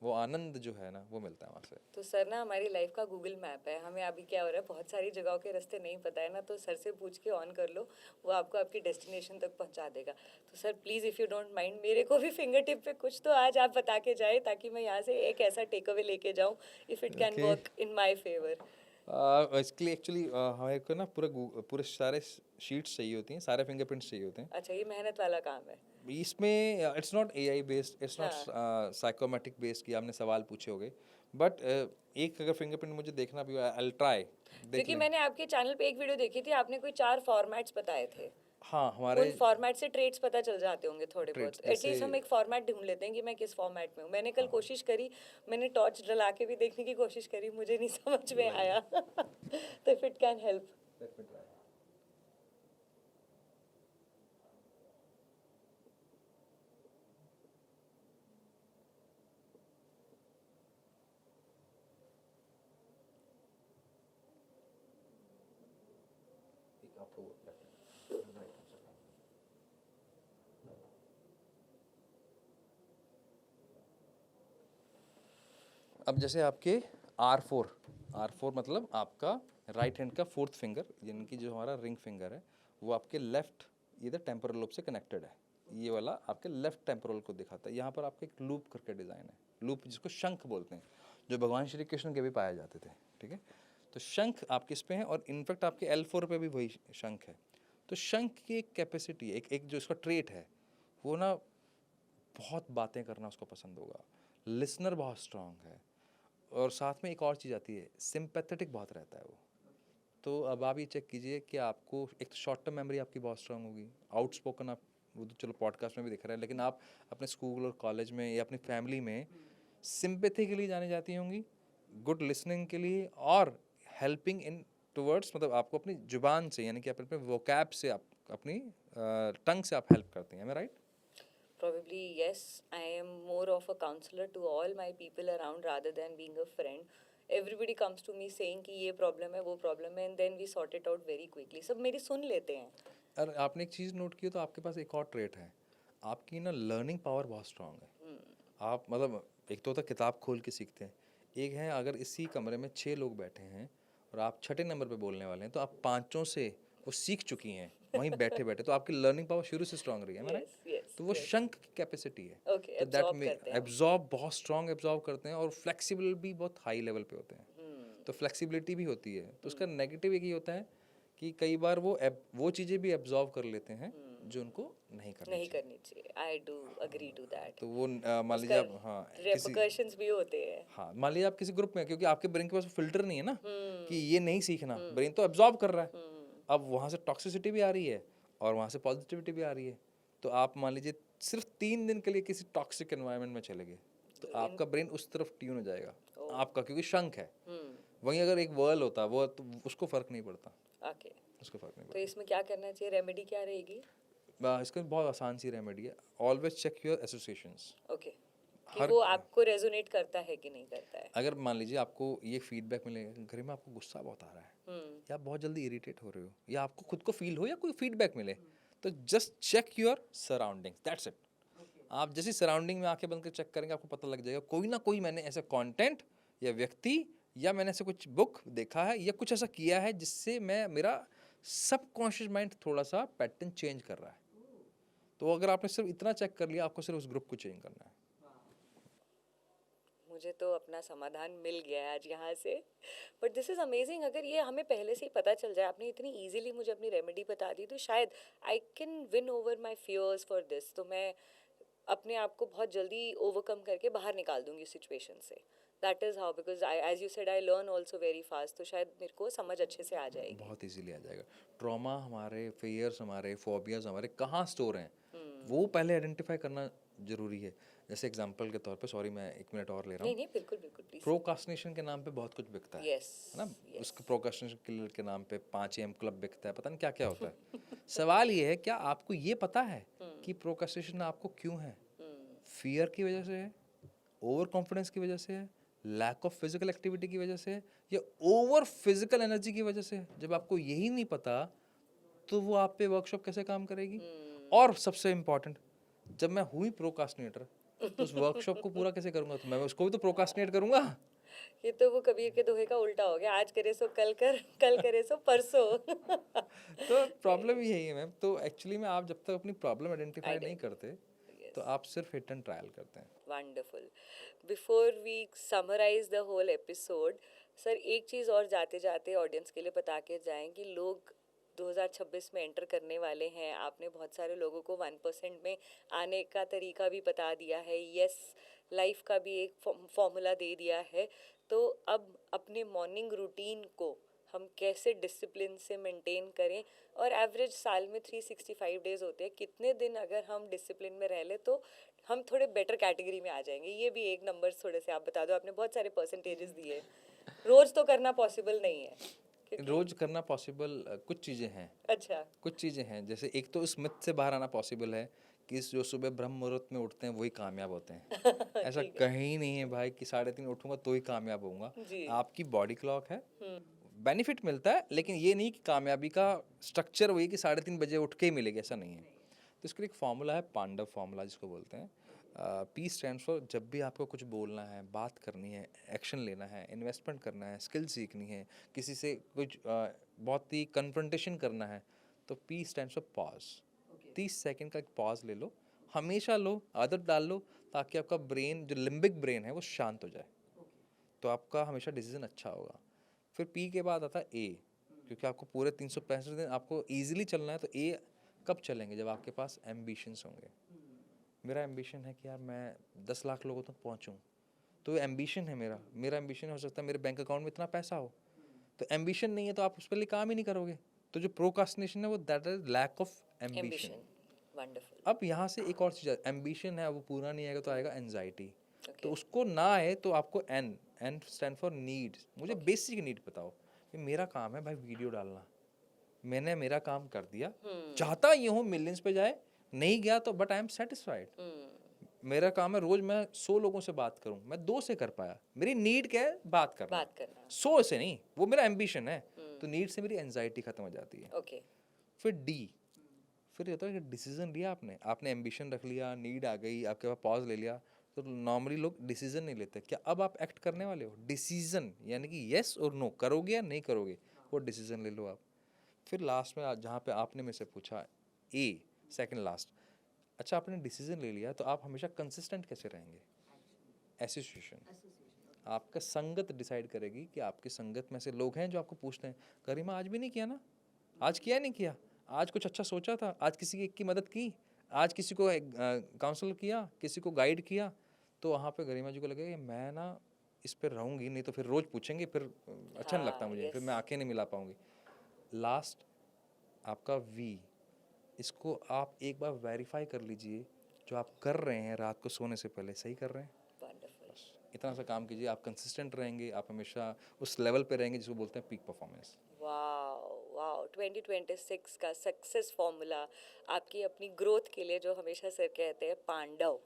वो आनंद जो है ना वो मिलता है वहाँ से। तो सर ना हमारी लाइफ का गूगल मैप है, हमें अभी क्या हो रहा है, बहुत सारी जगहों के रास्ते नहीं पता है ना, तो सर से पूछ के ऑन कर लो, वो आपको आपकी डेस्टिनेशन तक पहुंचा देगा। तो sir please if you don't mind, मेरे को भी फिंगर टिप पे कुछ तो आज आप बता के जाए, ताकि मैं यहाँ से एक ऐसा टेक अवे लेके जाऊँ, if it can okay, work in my favour. इसके लिए एक्चुअली हमारे को ना पूरे सारे शीट्स चाहिए होती हैं, सारे फिंगरप्रिंट्स चाहिए होते हैं। अच्छा, ये मेहनत वाला काम है। इसमें it's not AI based, it's not हाँ। साइकोमेट्रिक बेस्ड कि आपने सवाल पूछे होंगे, बट एक अगर फिंगरप्रिंट मुझे देखना भी, आई ट्राई, देख क्योंकि लें। मैंने आपके चैनल पे एक वीडियो देखी थी, आपने कोई 4 फॉर्मेट्स बताए थे। हाँ, उन हमारे फॉर्मेट से ट्रेड्स पता चल जाते होंगे थोड़े बहुत, ट्रेड्स जैसे एटलीस्ट हम एक फॉर्मेट ढूंढ लेते हैं कि मैं किस फॉर्मेट में हूँ। मैंने कल कोशिश करी, मैंने टॉर्च जला के भी देखने की कोशिश करी, मुझे नहीं समझ में आया। तो इफ इट कैन हेल्प। अब जैसे आपके R4 मतलब आपका राइट हैंड का 4th फिंगर, यानी कि जो हमारा रिंग फिंगर है वो आपके लेफ्ट इधर टेम्पोरल लोब से कनेक्टेड है। ये वाला आपके लेफ्ट टेम्पोरल को दिखाता है। यहाँ पर आपका एक लूप करके डिज़ाइन है, लूप जिसको शंख बोलते हैं, जो भगवान श्री कृष्ण के भी पाए जाते थे। ठीक है, तो शंख आपके इस पे है, और इनफैक्ट आपके L4 पे भी वही शंख है। तो शंख की एक कैपेसिटी है, एक जो इसका ट्रेट है, वो ना बहुत बातें करना उसको पसंद होगा, लिसनर बहुत स्ट्रांग है, और साथ में एक और चीज़ आती है, सिंपैथेटिक बहुत रहता है वो। तो अब आप ये चेक कीजिए कि आपको एक तो शॉर्ट टर्म मेमोरी आपकी बहुत स्ट्रांग होगी, आउटस्पोकन आप, वो तो चलो पॉडकास्ट में भी दिख रहा है, लेकिन आप अपने स्कूल और कॉलेज में या अपनी फैमिली में सिंपैथी के लिए जानी जाती होंगी, गुड लिसनिंग के लिए, और हेल्पिंग इन टुवर्ड्स, मतलब आपको अपनी जुबान से, यानी कि अपने वोकैब से, आप अपनी टंग से आप हेल्प करती हैं, right? Probably yes, I am more of a counselor to all my people around rather than being a friend. Everybody comes to me saying कि ये प्रॉब्लम है, वो प्रॉब्लम है, and then we sort it out very quickly. सब मेरी सुन लेते हैं। और आपने एक चीज़ नोट की हो तो आपके पास एक और ट्रेट है, आपकी ना लर्निंग पावर बहुत स्ट्रांग है। आप मतलब एक तो होता है किताब खोल के सीखते हैं, एक है अगर इसी कमरे में 6 लोग बैठे हैं और आप छठे नंबर पे बोलने वाले हैं, तो आप पांचों से वो सीख चुकी हैं वहीं बैठे बैठे, तो आपकी लर्निंग पावर शुरू से स्ट्रांग रही है, राइट? Yes, yes, तो वो yes. शंख की कैपेसिटी है। Okay, तो दैट absorb में करते हैं हम। एब्जॉर्ब बहुत स्ट्रांग एब्जॉर्ब करते हैं, और फ्लेक्सिबल भी बहुत हाई लेवल पे होते हैं। तो फ्लेक्सिबिलिटी भी होती है। तो उसका नेगेटिव एक ही होता है कि कई बार वो चीज़ें भी एब्जॉर्व कर लेते हैं जो उनको नहीं करनी नहीं चाहिए। करनी चाहिए। I do agree to that. तो वो मान लीजिए उसका आप, हाँ, किसी, रेपकर्शंस भी होते हैं। हाँ, मान लीजिए आप किसी ग्रुप में, क्योंकि आपके ब्रेन के पास फिल्टर नहीं है ना कि ये नहीं सीखना, ब्रेन तो एब्जॉर्ब कर रहा है। अब वहाँ से टॉक्सिसिटी भी आ रही है और वहाँ से पॉजिटिविटी भी आ रही है। तो आप मान लीजिए सिर्फ 3 दिन के लिए किसी टॉक्सिक एनवायरनमेंट में चले गए, तो आपका ब्रेन उस तरफ ट्यून हो जाएगा आपका, क्योंकि शंख है। वहीं अगर एक वर्ल होता वो तो उसको फर्क नहीं पड़ता, ओके। उसको फर्क नहीं तो इसमें क्या करना चाहिए, रेमेडी क्या रहेगी? पड़ता। इसका बहुत आसान सी रेमेडी है, always check your associations. Okay, कि हर वो आपको रेजोनेट करता है कि नहीं करता है। अगर मान लीजिए आपको ये फीडबैक मिलेगा कि घर में आपको गुस्सा बहुत आ रहा है, या आप बहुत जल्दी इरिटेट हो रहे हो, या आपको खुद को फील हो, या कोई फीडबैक मिले, तो just check your surroundings, that's it. आप जैसी सराउंडिंग में आंखें बंद कर चेक करेंगे, आपको पता लग जाएगा कोई ना कोई मैंने ऐसा कंटेंट या व्यक्ति, या मैंने ऐसे कुछ बुक देखा है, या कुछ ऐसा किया है जिससे मैं मेरा सबकॉन्शियस माइंड थोड़ा सा पैटर्न चेंज कर रहा है। तो अगर आपने सिर्फ इतना चेक कर लिया, आपको सिर्फ उस ग्रुप को चेंज करना है। मुझे तो अपना समाधान मिल गया है आज यहाँ से। बट दिस इज़ अमेजिंग, अगर ये हमें पहले से ही पता चल जाए, आपने इतनी इजीली मुझे अपनी रेमेडी बता दी, तो शायद I can win over my fears for this. तो मैं अपने आप को बहुत जल्दी ओवरकम करके बाहर निकाल दूंगी सिचुएशन से। That is how, because I, as you said, I learn also very fast, तो शायद मेरे को समझ अच्छे से आ जाएगी। बहुत इजीली आ जाएगा। ट्रॉमा हमारे, फियर्स हमारे, फोबियाज हमारे कहाँ स्टोर हैं, वो पहले आइडेंटिफाई करना जरूरी है। जैसे एग्जांपल के तौर पे, सॉरी मैं 1 मिनट और ले रहा नहीं हूँ, नहीं, बिल्कुल बिल्कुल, प्लीज। प्रोकास्टिनेशन के नाम पे बहुत कुछ बिकता है यस है ना। उसके प्रोकास्टिनेशन किलर के नाम पे 5 AM क्लब बिकता है, पता नहीं क्या क्या होता है। सवाल ये है, क्या आपको ये पता है कि प्रोकास्टिनेशन आपको क्यों है? फियर की वजह से है, ओवर कॉन्फिडेंस की वजह से है, लैक ऑफ फिजिकल एक्टिविटी की वजह से है, या ओवर फिजिकल एनर्जी की वजह से है? जब आपको यही नहीं पता, तो वो आप पे वर्कशॉप कैसे काम करेगी? और सबसे इम्पोर्टेंट, जब मैं हुई प्रोकास्टिनेटर, तो उस वर्कशॉप को पूरा कैसे करूंगा? तो मैं उसको भी तो प्रोकास्टिनेट करूंगा। ये तो वो कबीर के दोहे का उल्टा हो गया, आज करे सो कल कर, कल करे सो परसों। तो प्रॉब्लम यही है मैम। तो एक्चुअली में आप जब तक अपनी प्रॉब्लम आइडेंटिफाई नहीं करते, तो आप सिर्फ हिट एंड ट्रायल करते हैं। Wonderful. Before we summarise the whole episode, sir एक चीज़ और जाते जाते ऑडियंस के लिए बता के जाएं कि लोग 2026 में एंटर करने वाले हैं। आपने बहुत सारे लोगों को 1% में आने का तरीका भी बता दिया है, यस लाइफ का भी एक फॉर्मूला दे दिया है। तो अब अपने मॉर्निंग रूटीन को हम कैसे डिसिप्लिन से मेंटेन करें, और एवरेज साल में 365 डेज होते हैं, कितने दिन अगर हम डिसिप्लिन में रह लें तो हम थोड़े बेटर कैटेगरी में आ जाएंगे? ये भी एक नंबर थोड़े से आप बता दो। आपने बहुत सारे परसेंटेजेस दिए, रोज तो करना पॉसिबल नहीं है क्योंकि। रोज करना पॉसिबल, कुछ चीज़ें हैं। अच्छा। कुछ चीज़ें हैं, जैसे एक तो इस मिथ से बाहर आना पॉसिबल है कि जो सुबह ब्रह्म मुहूर्त में उठते हैं वही कामयाब होते हैं। ऐसा ठीक है कहीं नहीं है भाई कि 3:30 उठूंगा तो ही कामयाब होऊंगा। जी। आपकी बॉडी क्लॉक है, बेनिफिट मिलता है, लेकिन ये नहीं कि कामयाबी का स्ट्रक्चर वही कि 3:30 बजे उठ के ही मिलेगी, ऐसा नहीं है। तो इसके लिए एक फॉर्मूला है, पांडव फॉर्मूला जिसको बोलते हैं। पी स्टैंड्स फॉर, जब भी आपको कुछ बोलना है, बात करनी है, एक्शन लेना है, इन्वेस्टमेंट करना है, स्किल सीखनी है, किसी से कुछ बहुत ही कन्फ्रंटेशन करना है, तो P stands for pause. 30 second का एक पॉज ले लो, हमेशा लो, आदत डाल लो, ताकि आपका ब्रेन, जो लिम्बिक ब्रेन है, वो शांत हो जाए। तो आपका हमेशा डिसीजन अच्छा होगा। फिर पी के बाद आता है ए, क्योंकि आपको पूरे 365 दिन आपको ईजिली चलना है। तो ए कब चलेंगे? जब आपके पास एम्बिशंस होंगे। मेरा एम्बिशन है कि यार मैं 10 लाख लोगों तक पहुंचूं, तो एम्बिशन है मेरा। मेरा एम्बिशन हो सकता है मेरे बैंक अकाउंट में इतना पैसा हो। तो एम्बिशन नहीं है तो आप उस पर लिए काम ही नहीं करोगे। तो जो प्रोकास्टिनेशन है वो that is lack of ambition. Ambition. Wonderful. अब यहाँ से एक और चीज़, एम्बिशन है वो पूरा नहीं आएगा तो आएगा एनजाइटी। तो ओके। उसको ना आए तो आपको N, N stand for needs. मुझे बेसिक नीड बताओ कि मेरा काम है भाई वीडियो डालना, मैंने मेरा काम कर दिया, चाहता ये हूँ मिलियंस पे जाए, नहीं गया तो बट आई एम सेटिस्फाइड। मेरा काम है रोज मैं 100 लोगों से बात करूं, मैं 2 से कर पाया। मेरी नीड क्या है? बात करना। बात करना। 100 से नहीं, वो मेरा एम्बिशन है। तो नीड से मेरी एंजाइटी खत्म हो जाती है। ओके। फिर डी, फिर ये होता है कि डिसीजन लिया आपने, आपने एम्बिशन रख लिया, नीड आ गई, आपके पास पॉज ले लिया। तो नॉर्मली लोग डिसीजन नहीं लेते। क्या अब आप एक्ट करने वाले हो? डिसीजन यानी कि येस और नो, करोगे या नहीं करोगे, वो डिसीजन ले लो आप। फिर लास्ट में जहाँ पे आपने मेरे से पूछा, ए सेकंड लास्ट, अच्छा आपने डिसीजन ले लिया तो आप हमेशा कंसिस्टेंट कैसे रहेंगे? एसोसिएशन, आपका संगत डिसाइड करेगी कि आपकी संगत में से लोग हैं जो आपको पूछते हैं, गरिमा आज भी नहीं किया ना, आज किया नहीं किया, आज कुछ अच्छा सोचा था, आज किसी की मदद की, आज किसी को काउंसल किया, किसी को गाइड किया। तो वहाँ पे गरिमा जी को लगेगा कि मैं ना इस पर रहूँगी, नहीं तो फिर रोज़ पूछेंगे, फिर अच्छा नहीं लगता हाँ मुझे, फिर यस। मैं आंखें नहीं मिला पाऊँगी। लास्ट आपका वी, इसको आप एक बार वेरीफाई कर लीजिए, जो आप कर रहे हैं रात को सोने से पहले सही कर रहे हैं। वंडरफुल। बस इतना सा काम कीजिए, आप कंसिस्टेंट रहेंगे, आप हमेशा उस लेवल पे रहेंगे जिसको बोलते हैं पीक परफॉर्मेंस। वाओ वाओ, 2026 का सक्सेस फॉर्मूला आपकी अपनी ग्रोथ के लिए, जो हमेशा सर कहते हैं Pandav,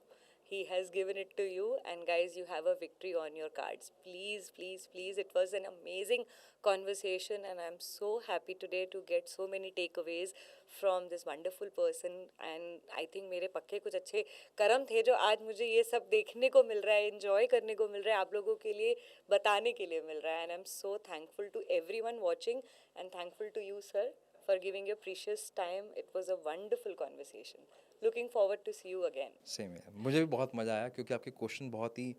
he has given it to you, and guys you have a victory on your cards. Please please please, it was an amazing conversation and I'm so happy today to get so many takeaways from this wonderful person, and I think मेरे पक्के कुछ अच्छे कर्म थे जो आज मुझे ये सब देखने को मिल रहा है, enjoy करने को मिल रहा है, आप लोगों के लिए बताने के लिए मिल रहा है, and I'm so thankful to everyone watching and thankful to you sir for giving your precious time. It was a wonderful conversation. Looking forward to see you again. Same है, मुझे भी बहुत मज़ा आया क्योंकि आपके क्वेश्चन बहुत ही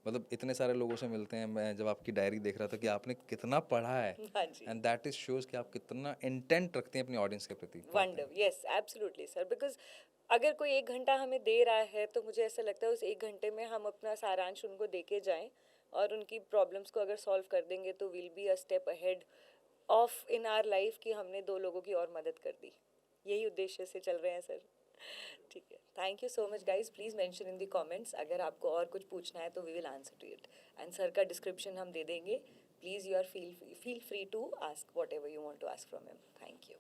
मतलब इतने सारे लोगों से मिलते हैं। मैं जब आपकी डायरी देख रहा था कि आपने कितना पढ़ा है, हाँ जी. एंड दैट इज शोज कि आप कितना इंटेंट रखते हैं अपनी ऑडियंस के प्रति। Wonder, yes absolutely sir, because अगर कोई 1 घंटा हमें दे रहा है तो मुझे ऐसा लगता है उस 1 घंटे में हम अपना सारांश उनको दे के जाएं और उनकी प्रॉब्लम्स को अगर सॉल्व कर देंगे तो will be a step ahead of in our life कि हमने 2 लोगों की और मदद कर दी. यही उद्देश्य से चल रहे हैं सर. ठीक है, thank you so much guys. Please mention in the comments अगर आपको और कुछ पूछना है तो we will answer to it. And sir का डिस्क्रिप्शन हम दे देंगे. Please you are feel free to ask whatever you want to ask from him. Thank you.